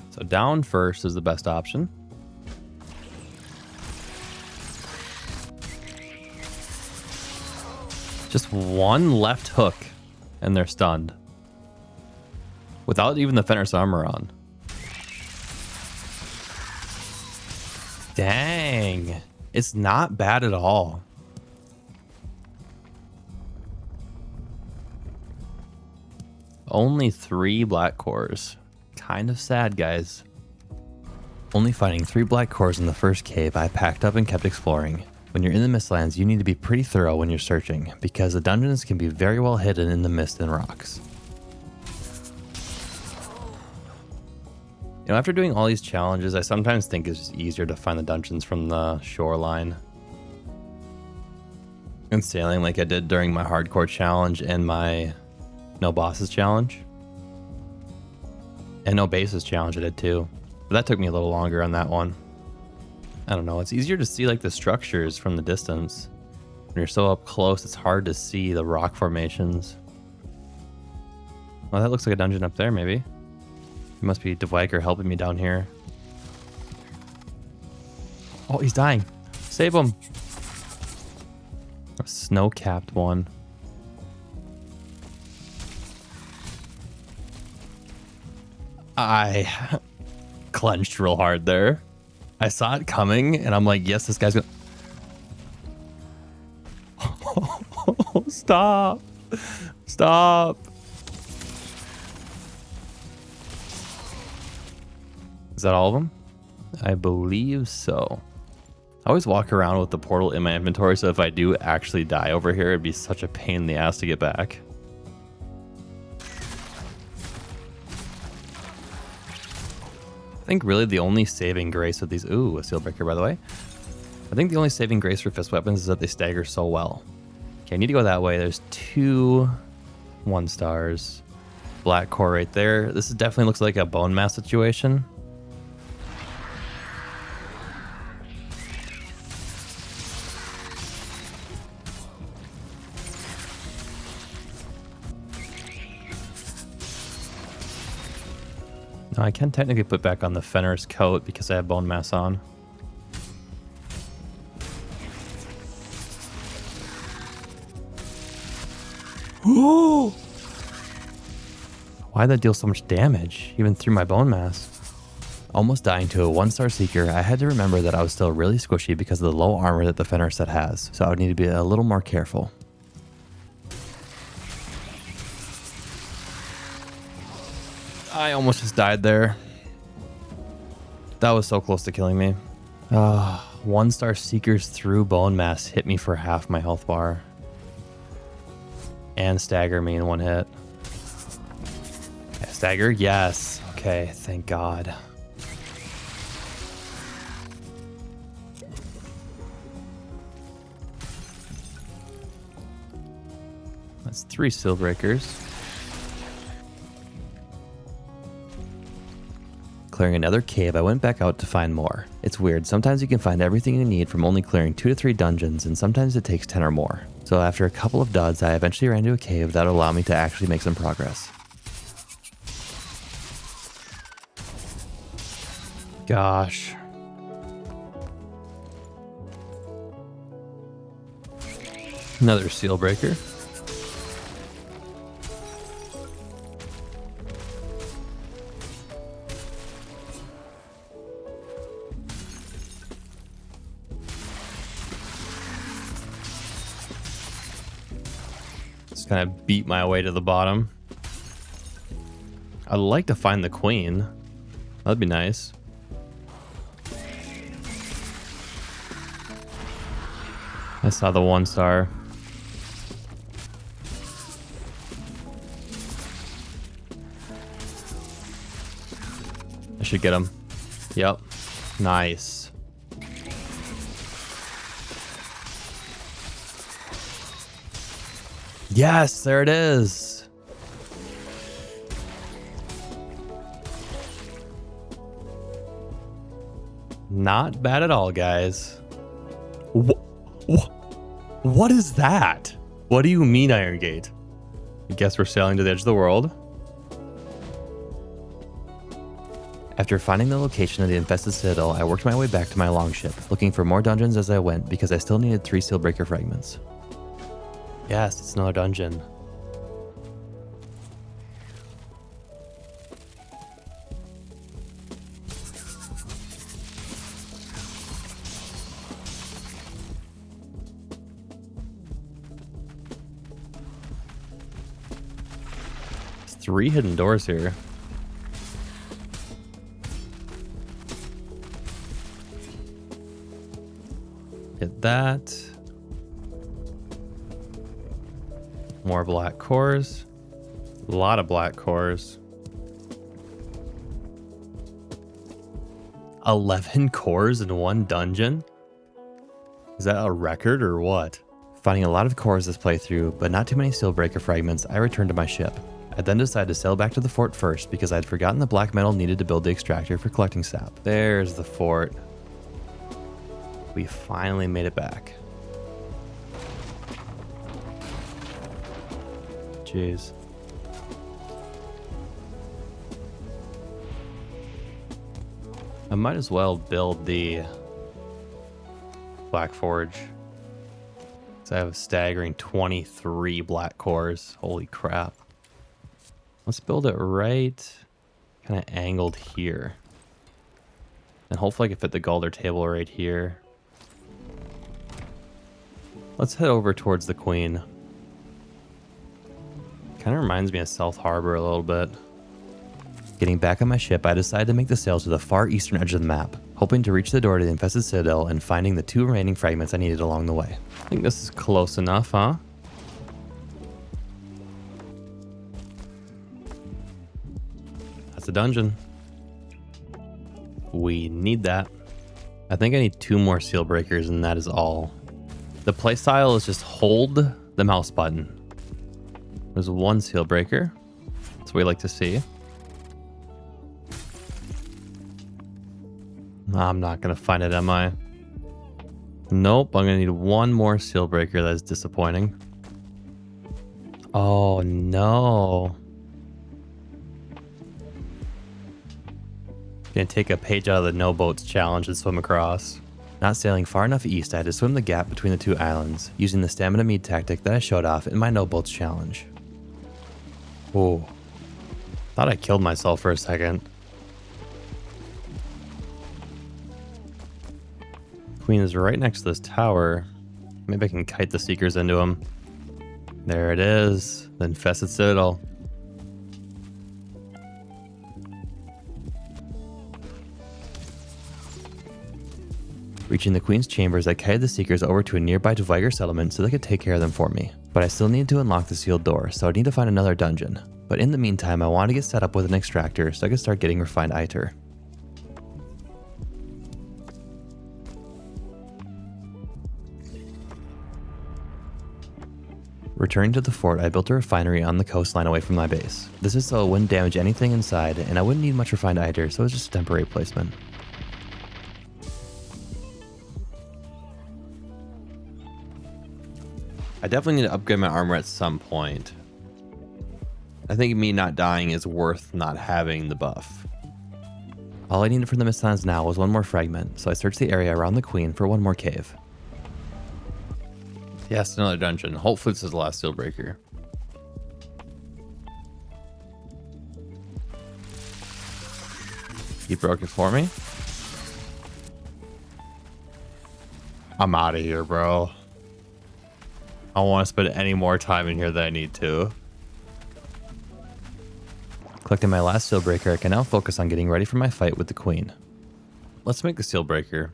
So down first is the best option. Just one left hook and they're stunned. Without even the Fenris armor on. Dang. It's not bad at all. Only 3 black cores. Kind of sad, guys. Only finding 3 black cores in the first cave, I packed up and kept exploring. When you're in the Mistlands, you need to be pretty thorough when you're searching, because the dungeons can be very well hidden in the mist and rocks. You know, after doing all these challenges, I sometimes think it's just easier to find the dungeons from the shoreline. And sailing like I did during my hardcore challenge and my no bosses challenge. And no bases challenge I did too. But that took me a little longer on that one. I don't know, it's easier to see like the structures from the distance. When you're so up close, it's hard to see the rock formations. Well, that looks like a dungeon up there, maybe. It must be Dwagger helping me down here. Oh, he's dying. Save him. A snow-capped one. I clenched real hard there. I saw it coming, and I'm like, yes, this guy's gonna... Stop. Stop. Is that all of them? I believe so. I always walk around with the portal in my inventory, so if I do actually die over here, it'd be such a pain in the ass to get back. I think really the only saving grace with these... Ooh, a seal breaker, by the way. I think the only saving grace for fist weapons is that they stagger so well. Okay, I need to go that way. There's 2 1-stars. Black core right there. This is definitely looks like a bone mass situation. Now I can technically put back on the Fenrir's coat because I have bone mass on. Ooh! Why'd that deal so much damage, even through my bone mass? Almost dying to a 1-star seeker, I had to remember that I was still really squishy because of the low armor that the Fenrir set has, so I would need to be a little more careful. I almost just died there. That was so close to killing me. 1-star seekers through bone mass hit me for half my health bar. And stagger me in 1 hit. Stagger? Yes. Okay, thank God. That's 3 seal breakers. Clearing another cave, I went back out to find more. It's weird, sometimes you can find everything you need from only clearing 2 to 3 dungeons, and sometimes it takes 10 or more. So after a couple of duds, I eventually ran into a cave that would allow me to actually make some progress. Gosh. Another seal breaker. Kind of beat my way to the bottom. I'd like to find the queen. That'd be nice. I saw the 1-star. I should get him. Yep. Nice. Yes, there it is. Not bad at all, guys. What is that? What do you mean, Iron Gate? I guess we're sailing to the edge of the world. After finding the location of the infested citadel, I worked my way back to my longship, looking for more dungeons as I went because I still needed 3 seal breaker fragments. Yes, it's another dungeon. There's 3 hidden doors here. Hit that. More black cores. A lot of black cores. 11 cores in 1 dungeon? Is that a record or what? Finding a lot of cores this playthrough, but not too many seal breaker fragments, I returned to my ship. I then decided to sail back to the fort first because I'd forgotten the black metal needed to build the extractor for collecting sap. There's the fort. We finally made it back. Jeez. I might as well build the Black Forge. So I have a staggering 23 black cores. Holy crap. Let's build it right kind of angled here. And hopefully I can fit the Galder table right here. Let's head over towards the Queen. Kind of reminds me of South Harbor a little bit. Getting back on my ship, I decided to make the sail to the far eastern edge of the map, hoping to reach the door to the infested citadel and finding the 2 remaining fragments I needed along the way. I think this is close enough, huh? That's a dungeon. We need that. I think I need 2 more seal breakers and that is all. The playstyle is just hold the mouse button. There's 1 seal breaker. That's what we like to see. I'm not going to find it, am I? Nope, I'm going to need 1 more seal breaker. That is disappointing. Oh, no. Gonna take a page out of the no boats challenge and swim across. Not sailing far enough east, I had to swim the gap between the 2 islands, using the stamina mead tactic that I showed off in my no boats challenge. Whoa. Thought I killed myself for a second. Queen is right next to this tower. Maybe I can kite the seekers into him. There it is, the infested citadel. Reaching the Queen's chambers, I kited the seekers over to a nearby Dviger settlement so they could take care of them for me. But I still needed to unlock the sealed door, so I need to find another dungeon. But in the meantime, I wanted to get set up with an extractor so I could start getting refined Iter. Returning to the fort, I built a refinery on the coastline away from my base. This is so it wouldn't damage anything inside, and I wouldn't need much refined Iter, so it was just a temporary placement. I definitely need to upgrade my armor at some point. I think me not dying is worth not having the buff. All I needed for the Mistlands now was 1 more fragment, so I searched the area around the Queen for 1 more cave. Yes, another dungeon. Hopefully this is the last seal breaker. You broke it for me? I'm out of here, bro. I don't want to spend any more time in here than I need to. Collecting my last seal breaker, I can now focus on getting ready for my fight with the Queen. Let's make the seal breaker.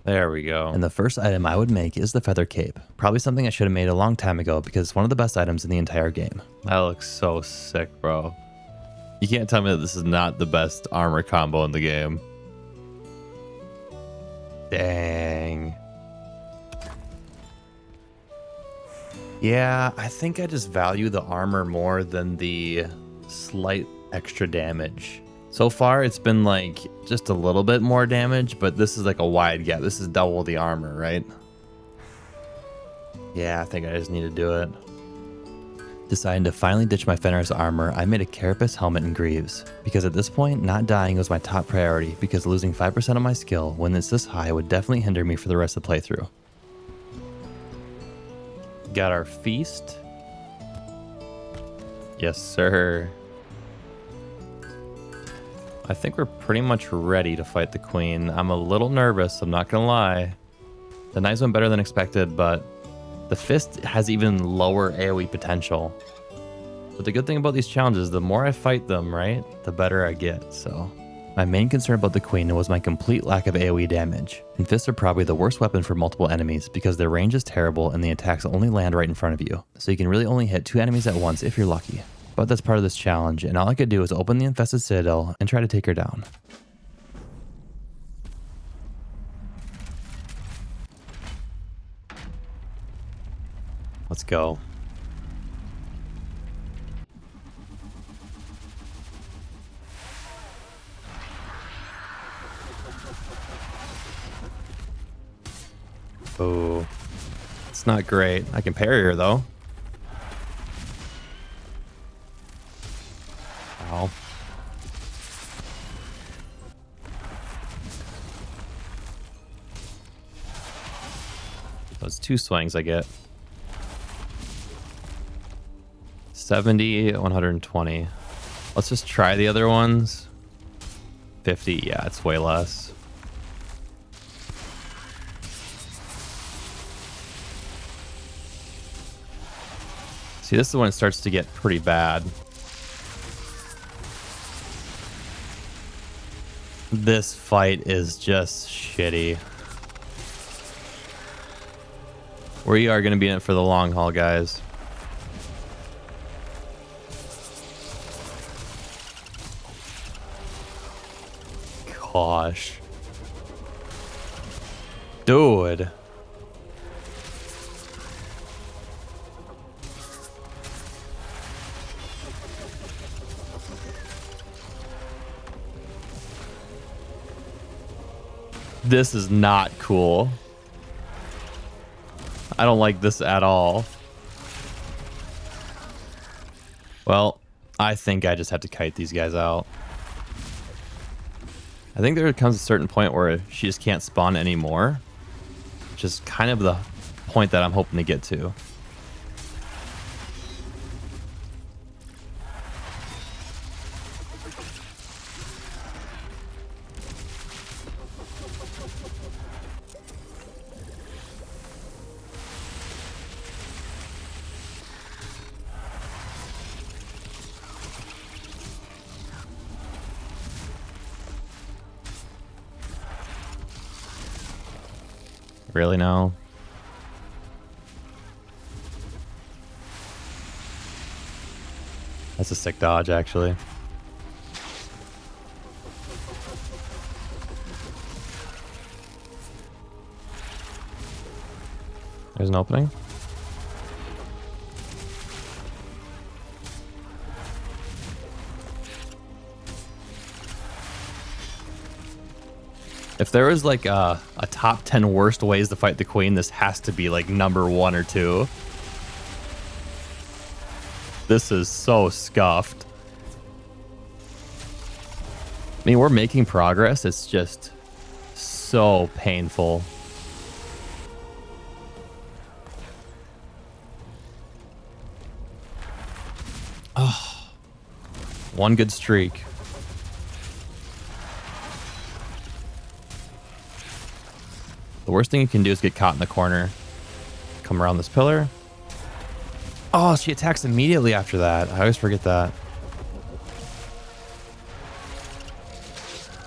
There we go. And the first item I would make is the feather cape. Probably something I should have made a long time ago because it's one of the best items in the entire game. That looks so sick, bro. You can't tell me that this is not the best armor combo in the game. Dang. Yeah, I think I just value the armor more than the slight extra damage. So far, it's been like just a little bit more damage, but this is like a wide gap. This is double the armor, right? Yeah, I think I just need to do it. Deciding to finally ditch my Fenris armor, I made a carapace helmet and greaves. Because at this point, not dying was my top priority, because losing 5% of my skill when it's this high would definitely hinder me for the rest of the playthrough. Got our feast. Yes, sir. I think we're pretty much ready to fight the Queen. I'm a little nervous, I'm not gonna lie. The knives went better than expected, but the fist has even lower AoE potential. But the good thing about these challenges, the more I fight them, right, the better I get, so. My main concern about the Queen was my complete lack of AoE damage. And fists are probably the worst weapon for multiple enemies because their range is terrible and the attacks only land right in front of you. So you can really only hit 2 enemies at once if you're lucky. But that's part of this challenge, and all I could do is open the infested citadel and try to take her down. Let's go. Oh, it's not great. I can parry her though. Ow. Those 2 swings I get. 70, 120. Let's just try the other ones. 50, yeah, it's way less. See, this is when it starts to get pretty bad. This fight is just shitty. We are going to be in it for the long haul, guys. Gosh. Dude. This is not cool. I don't like this at all. Well, I think I just have to kite these guys out. I think there comes a certain point where she just can't spawn anymore, which is kind of the point that I'm hoping to get to. Really now? That's a sick dodge, actually. There's an opening. If there was like a top 10 worst ways to fight the queen, this has to be like number 1 or 2. This is so scuffed. I mean, we're making progress. It's just so painful. Oh, one good streak. The worst thing you can do is get caught in the corner. Come around this pillar. Oh, she attacks immediately after that. I always forget that.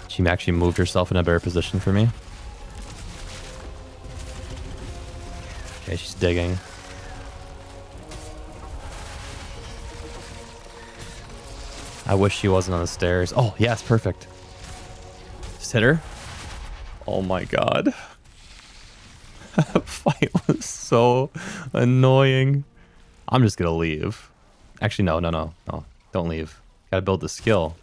She actually moved herself in a better position for me. Okay, she's digging. I wish she wasn't on the stairs. Oh, yes, perfect. Just hit her. Oh my god. That fight was so annoying. I'm just gonna leave. Actually, no. Don't leave. Gotta build the skill.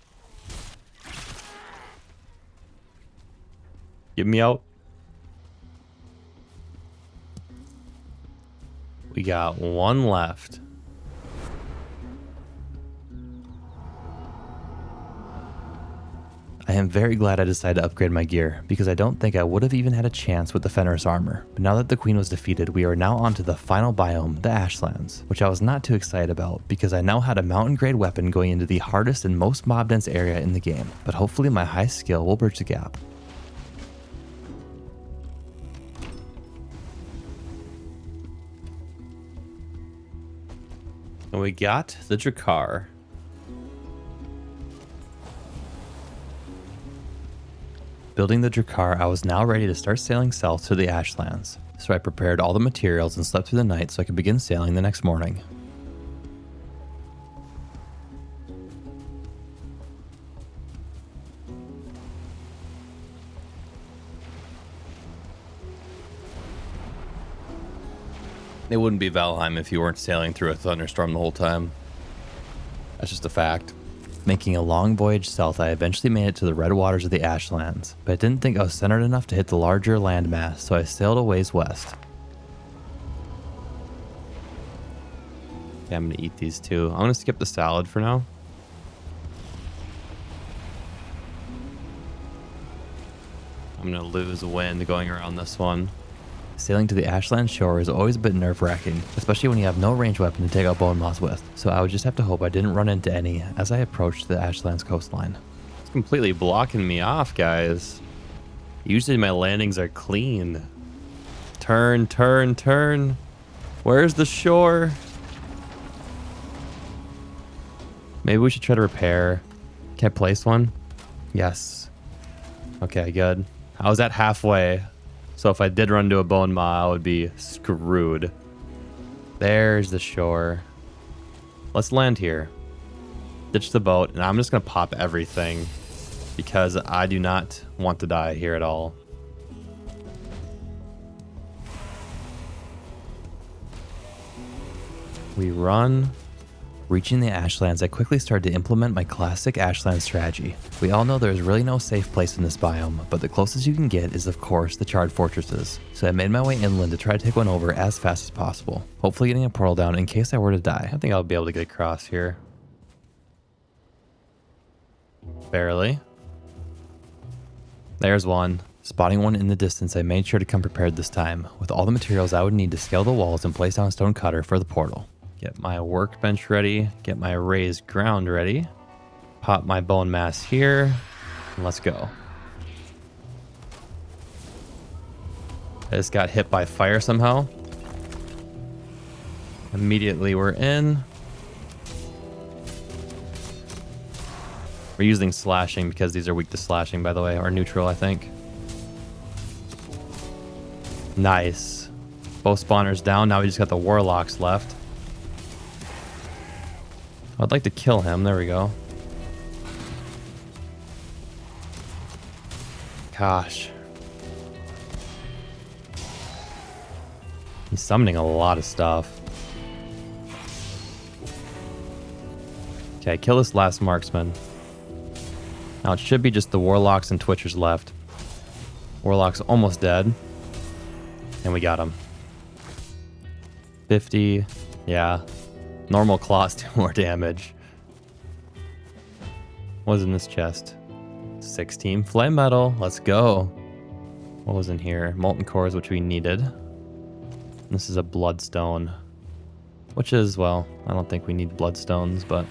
Get me out. We got one left. I am very glad I decided to upgrade my gear, because I don't think I would have even had a chance with the Fenris armor. But now that the queen was defeated, we are now onto the final biome, the Ashlands, which I was not too excited about, because I now had a mountain grade weapon going into the hardest and most mob dense area in the game, but hopefully my high skill will bridge the gap. And we got the Drakkar. Building the Drakkar, I was now ready to start sailing south to the Ashlands, so I prepared all the materials and slept through the night so I could begin sailing the next morning. It wouldn't be Valheim if you weren't sailing through a thunderstorm the whole time. That's just a fact. Making a long voyage south, I eventually made it to the red waters of the Ashlands, but I didn't think I was centered enough to hit the larger landmass, so I sailed a ways west. Okay, I'm gonna eat these two. I'm gonna skip the salad for now. I'm gonna lose wind going around this one. Sailing to the Ashland shore is always a bit nerve-wracking, especially when you have no ranged weapon to take out bone moths with, so I would just have to hope I didn't run into any as I approached the Ashlands coastline. It's completely blocking me off, guys. Usually my landings are clean. Turn. Where's the shore? Maybe we should try to repair. Can I place one? Yes. Okay, good. I was at halfway. So if I did run into a bone maw, I would be screwed. There's the shore. Let's land here. Ditch the boat, and I'm just going to pop everything because I do not want to die here at all. We run. Reaching the Ashlands, I quickly started to implement my classic Ashland strategy. We all know there's really no safe place in this biome, but the closest you can get is of course the charred fortresses. So I made my way inland to try to take one over as fast as possible, hopefully getting a portal down in case I were to die. I think I'll be able to get across here. Barely. There's one. Spotting one in the distance, I made sure to come prepared this time, with all the materials I would need to scale the walls and place down a stone cutter for the portal. Get my workbench ready, get my raised ground ready, pop my bone mass here, and let's go. I just got hit by fire somehow. Immediately we're in. We're using slashing because these are weak to slashing, by the way, or neutral, I think. Nice. Both spawners down, now we just got the warlocks left. I'd like to kill him. There we go. Gosh. He's summoning a lot of stuff. Okay, kill this last marksman. Now it should be just the warlocks and twitchers left. Warlock's almost dead. And we got him. 50. Yeah. Normal claws do more damage. What was in this chest? 16 flame metal. Let's go. What was in here? Molten cores, which we needed. This is a bloodstone. Which is, well, I don't think we need bloodstones, but...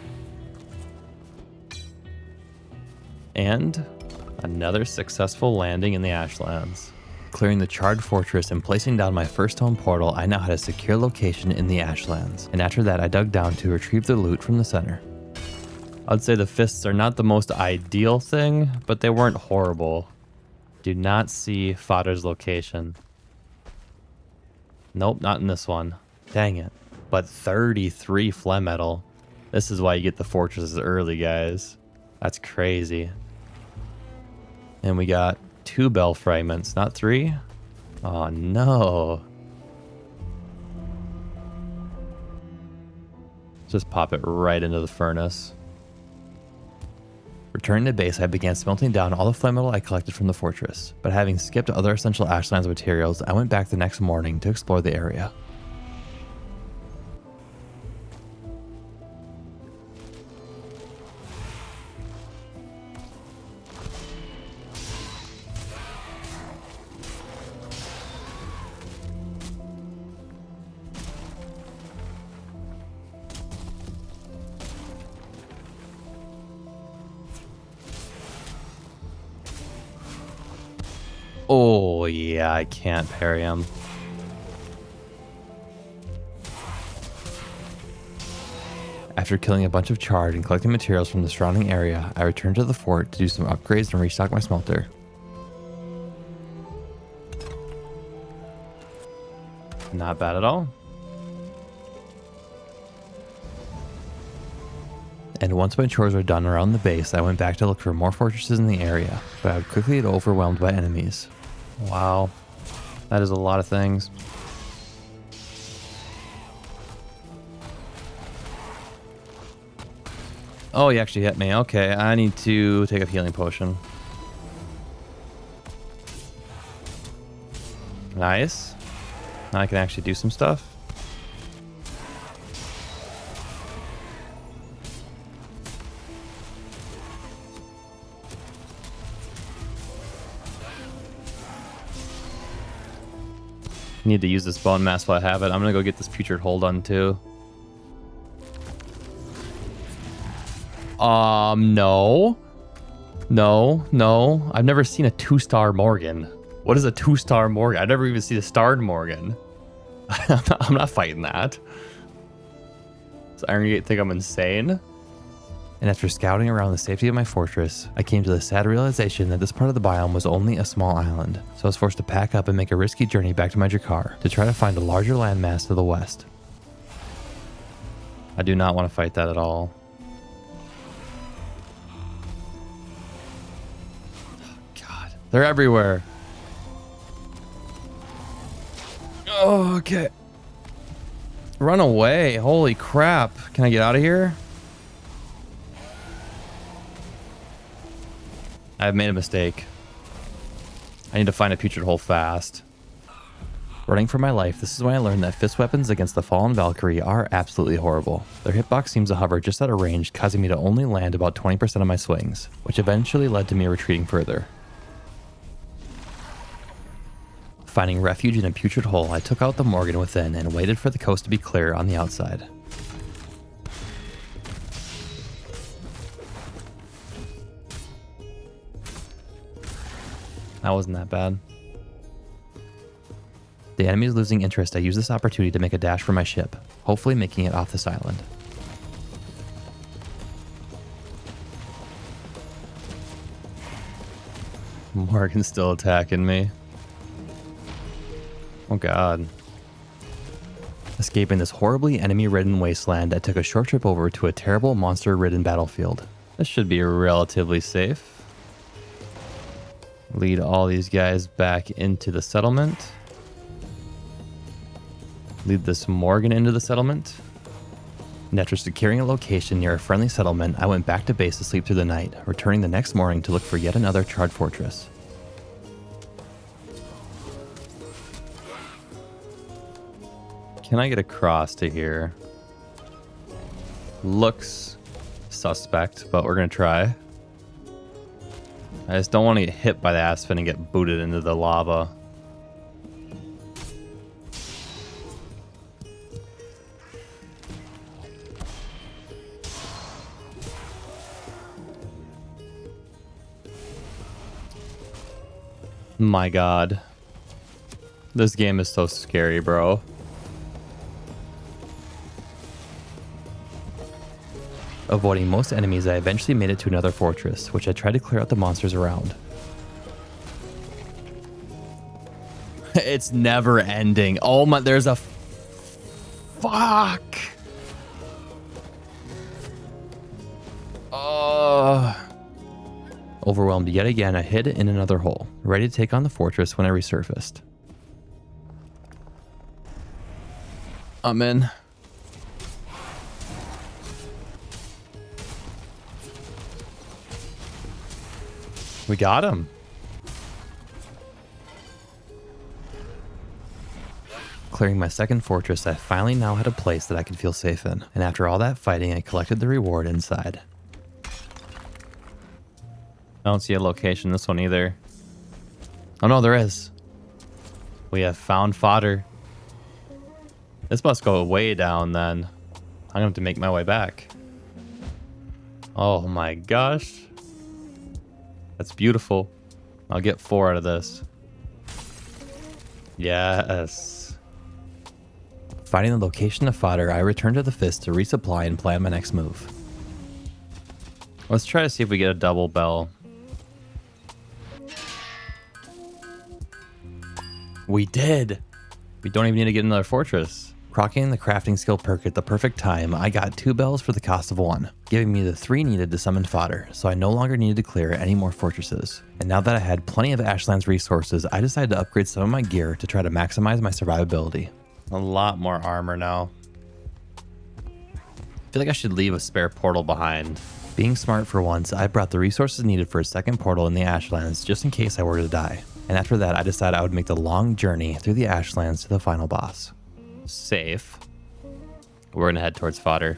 And another successful landing in the Ashlands. Clearing the charred fortress and placing down my first stone portal, I now had a secure location in the Ashlands. And after that, I dug down to retrieve the loot from the center. I'd say the fists are not the most ideal thing, but they weren't horrible. Do not see Fodder's location. Nope, not in this one. Dang it. But 33 phlegm metal. This is why you get the fortresses early, guys. That's crazy. And we got 2 bell fragments, not 3. Oh no. Just pop it right into the furnace. Returning to base, I began smelting down all the flame metal I collected from the fortress, but having skipped other essential Ashlands materials, I went back the next morning to explore the area. Oh, yeah, I can't parry him. After killing a bunch of charred and collecting materials from the surrounding area, I returned to the fort to do some upgrades and restock my smelter. Not bad at all. And once my chores were done around the base, I went back to look for more fortresses in the area, but I would quickly get overwhelmed by enemies. Wow, that is a lot of things. Oh, he actually hit me. Okay, I need to take a healing potion. Nice. Now I can actually do some stuff. Need to use this bone mass while I have it. I'm gonna go get this putrid hold on too. No. No. I've never seen a 2-star Morgan. What is a 2-star Morgan? I've never even seen a starred Morgan. I'm not fighting that. Does Iron Gate think I'm insane? And after scouting around the safety of my fortress, I came to the sad realization that this part of the biome was only a small island, so I was forced to pack up and make a risky journey back to my Jakar to try to find a larger landmass to the west. I do not want to fight that at all. Oh, God, they're everywhere. Oh, okay. Run away. Holy crap. Can I get out of here? I've made a mistake. I need to find a putrid hole fast. Running for my life, this is when I learned that fist weapons against the fallen Valkyrie are absolutely horrible. Their hitbox seems to hover just out of range, causing me to only land about 20% of my swings, which eventually led to me retreating further. Finding refuge in a putrid hole, I took out the Morgan within and waited for the coast to be clear on the outside. That wasn't that bad. The enemy is losing interest. I use this opportunity to make a dash for my ship, hopefully making it off this island. Morgan's still attacking me. Oh God. Escaping this horribly enemy-ridden wasteland, I took a short trip over to a terrible monster-ridden battlefield. This should be relatively safe. Lead all these guys back into the settlement. Lead this Morgan into the settlement. And after securing a location near a friendly settlement, I went back to base to sleep through the night, returning the next morning to look for yet another charred fortress. Can I get across to here? Looks suspect, but we're gonna try. I just don't want to get hit by the Aspen and get booted into the lava. My God. This game is so scary, bro. Avoiding most enemies, I eventually made it to another fortress, which I tried to clear out the monsters around. It's never ending. Oh my, there's a... Fuck! Overwhelmed yet again, I hid in another hole, ready to take on the fortress when I resurfaced. I'm in. We got him. Clearing my second fortress, I finally now had a place that I could feel safe in. And after all that fighting, I collected the reward inside. I don't see a location in this one either. Oh no, there is. We have found fodder. This must go way down then. I'm gonna have to make my way back. Oh my gosh. That's beautiful. I'll get 4 out of this. Yes. Finding the location of fodder, I returned to the fist to resupply and plan my next move. Let's try to see if we get a double bell. We did! We don't even need to get another fortress. Crocking the crafting skill perk at the perfect time, I got 2 bells for the cost of 1, giving me the 3 needed to summon fodder, so I no longer needed to clear any more fortresses. And now that I had plenty of Ashland's resources, I decided to upgrade some of my gear to try to maximize my survivability. A lot more armor now. I feel like I should leave a spare portal behind. Being smart for once, I brought the resources needed for a second portal in the Ashlands just in case I were to die. And after that, I decided I would make the long journey through the Ashlands to the final boss. Safe. We're gonna head towards fodder.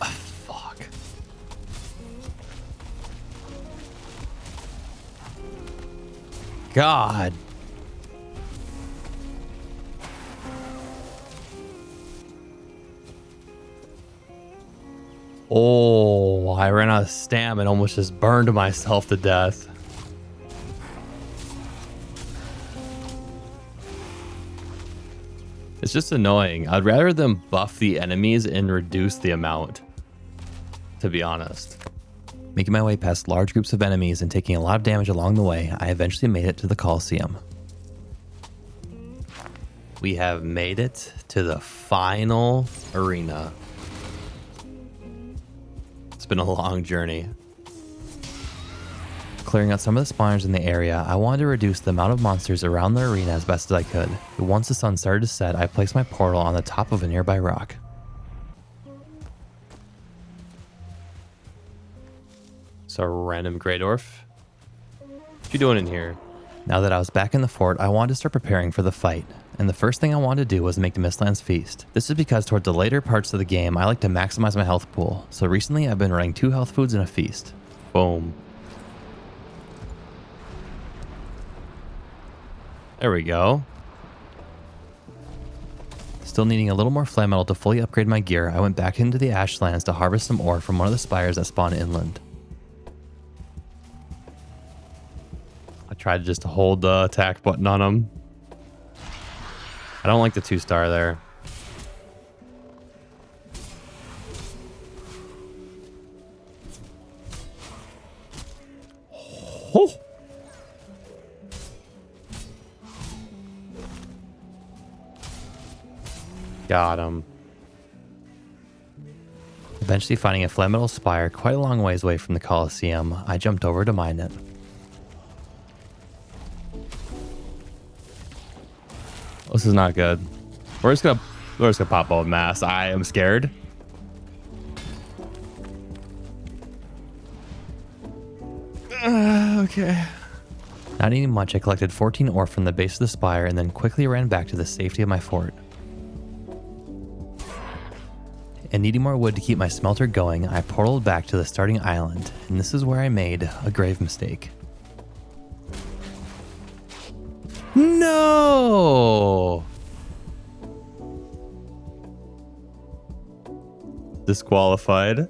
Oh, fuck. God. Oh, I ran out of stamina and almost just burned myself to death. It's just annoying. I'd rather them buff the enemies and reduce the amount, to be honest. Making my way past large groups of enemies and taking a lot of damage along the way, I eventually made it to the Colosseum. We have made it to the final arena. It's been a long journey. Clearing out some of the spawners in the area, I wanted to reduce the amount of monsters around the arena as best as I could. Once the sun started to set, I placed my portal on the top of a nearby rock. So random Grey Dwarf. What you doing in here? Now that I was back in the fort, I wanted to start preparing for the fight. And the first thing I wanted to do was make the Mistlands Feast. This is because toward the later parts of the game, I like to maximize my health pool. So recently I've been running 2 health foods and a feast. Boom. There we go. Still needing a little more flame metal to fully upgrade my gear, I went back into the Ashlands to harvest some ore from one of the spires that spawn inland. I tried just to hold the attack button on him. I don't like the 2-star there. Oh. Got him. Eventually finding a flame metal spire quite a long ways away from the Colosseum, I jumped over to mine it. This is not good. We're just gonna pop out mass. I am scared. Okay. Not needing much, I collected 14 ore from the base of the spire and then quickly ran back to the safety of my fort. And needing more wood to keep my smelter going, I portaled back to the starting island, and this is where I made a grave mistake. No! Disqualified.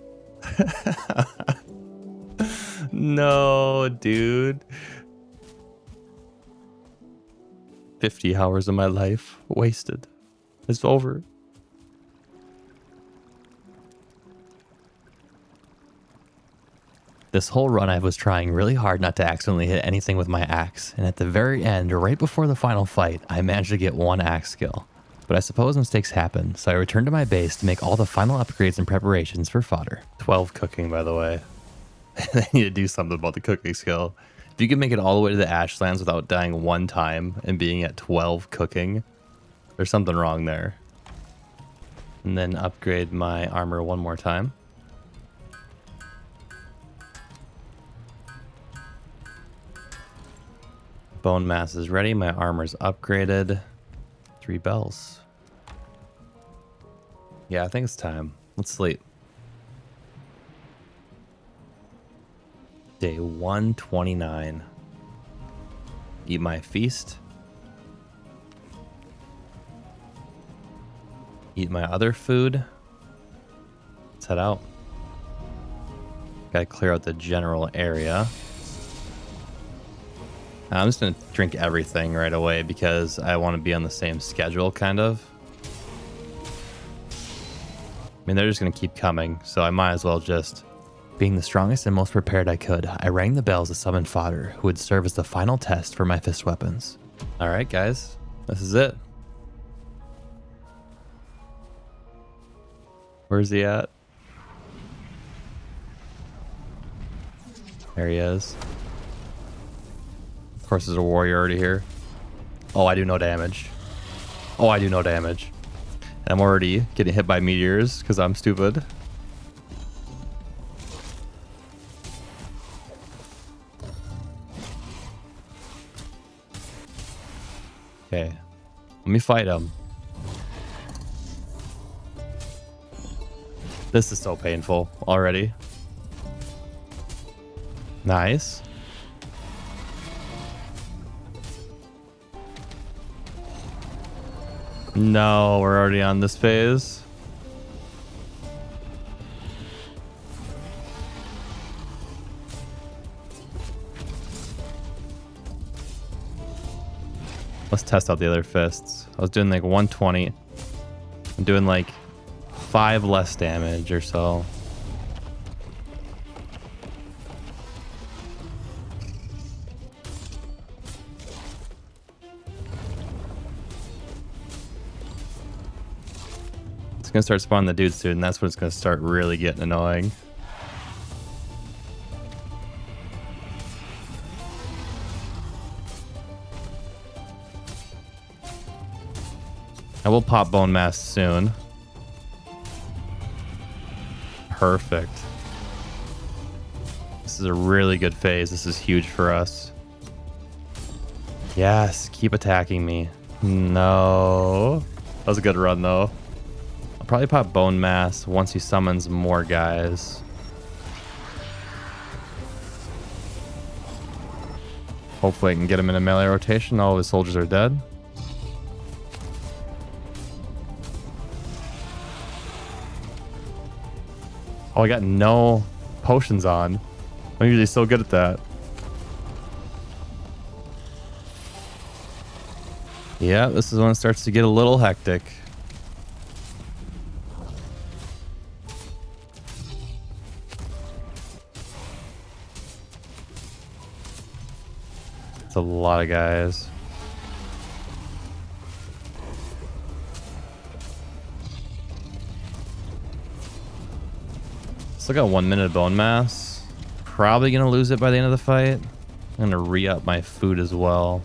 No, dude. 50 hours of my life wasted. It's over. This whole run I was trying really hard not to accidentally hit anything with my axe, and at the very end, right before the final fight, I managed to get 1 axe skill. But I suppose mistakes happen, so I returned to my base to make all the final upgrades and preparations for fodder. 12 cooking, by the way. I need to do something about the cooking skill. If you can make it all the way to the Ashlands without dying 1 time and being at 12 cooking, there's something wrong there. And then upgrade my armor 1 more time. Bone mass is ready. My armor's upgraded. 3 bells. Yeah, I think it's time. Let's sleep. Day 129. Eat my feast. Eat my other food. Let's head out. Gotta clear out the general area. I'm just going to drink everything right away because I want to be on the same schedule, kind of. I mean, they're just going to keep coming, so I might as well just... Being the strongest and most prepared I could, I rang the bells to summon fodder, who would serve as the final test for my fist weapons. Alright, guys. This is it. Where's he at? There he is. Of course, there's a warrior already here. Oh, I do no damage. Oh, I do no damage. I'm already getting hit by meteors because I'm stupid. Okay. Let me fight him. This is so painful already. Nice. No, we're already on this phase. Let's test out the other fists. I was doing like 120. I'm doing like 5 less damage or so. It's gonna start spawning the dudes soon, and that's when it's gonna start really getting annoying. I will pop bone mass soon. Perfect. This is a really good phase. This is huge for us. Yes, keep attacking me. No. That was a good run though. I'll probably pop bone mass once he summons more guys. Hopefully I can get him in a melee rotation. All his soldiers are dead. Oh, I got no potions on. I'm usually so good at that. Yeah, this is when it starts to get a little hectic. It's a lot of guys. Still got 1 minute of bone mass. Probably gonna lose it by the end of the fight. I'm gonna re-up my food as well.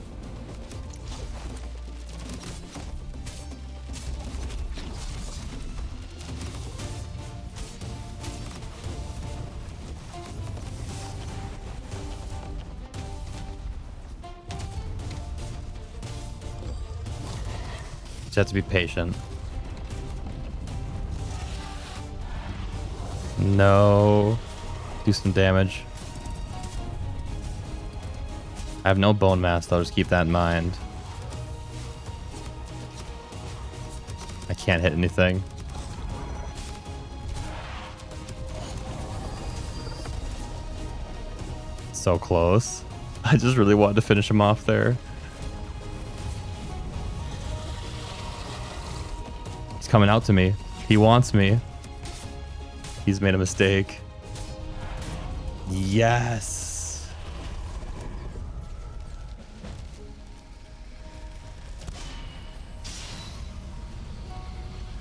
Just have to be patient. No. Do some damage. I have no bone mass though, just keep that in mind. I can't hit anything. So close. I just really wanted to finish him off there. He's coming out to me. He wants me. He's made a mistake. Yes.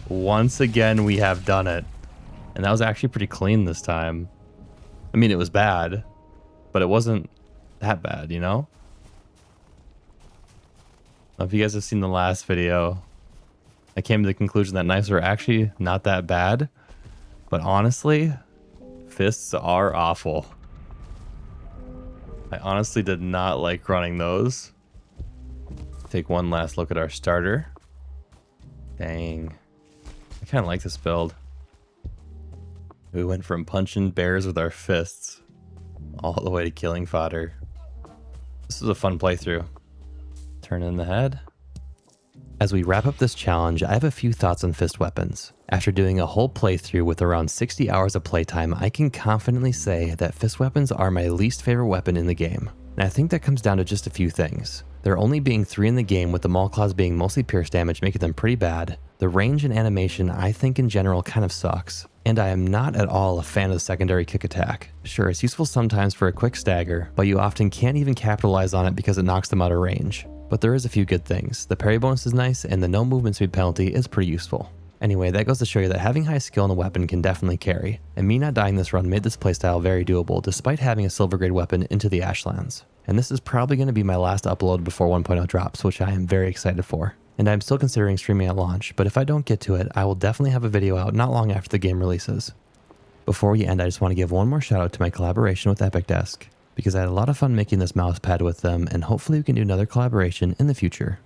Once again, we have done it. And that was actually pretty clean this time. I mean, it was bad, but it wasn't that bad, you know? If you guys have seen the last video, I came to the conclusion that knives are actually not that bad. But honestly, fists are awful. I honestly did not like running those. Take one last look at our starter. Dang. I kind of like this build. We went from punching bears with our fists all the way to killing fodder. This was a fun playthrough. Turn in the head. As we wrap up this challenge, I have a few thoughts on fist weapons. After doing a whole playthrough with around 60 hours of playtime, I can confidently say that fist weapons are my least favorite weapon in the game. And I think that comes down to just a few things. There only being 3 in the game, with the maul claws being mostly pierce damage, making them pretty bad. The range and animation I think in general kind of sucks. And I am not at all a fan of the secondary kick attack. Sure, it's useful sometimes for a quick stagger, but you often can't even capitalize on it because it knocks them out of range. But there is a few good things. The parry bonus is nice, and the no movement speed penalty is pretty useful. Anyway, that goes to show you that having high skill in a weapon can definitely carry, and me not dying this run made this playstyle very doable despite having a silver grade weapon into the Ashlands. And this is probably going to be my last upload before 1.0 drops, which I am very excited for. And I'm still considering streaming at launch, but if I don't get to it, I will definitely have a video out not long after the game releases. Before we end, I just want to give one more shout out to my collaboration with Epic Desk, because I had a lot of fun making this mouse pad with them, and hopefully we can do another collaboration in the future.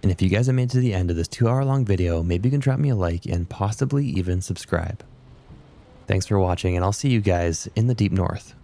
And if you guys have made it to the end of this 2-hour-long video, maybe you can drop me a like and possibly even subscribe. Thanks for watching, and I'll see you guys in the deep north.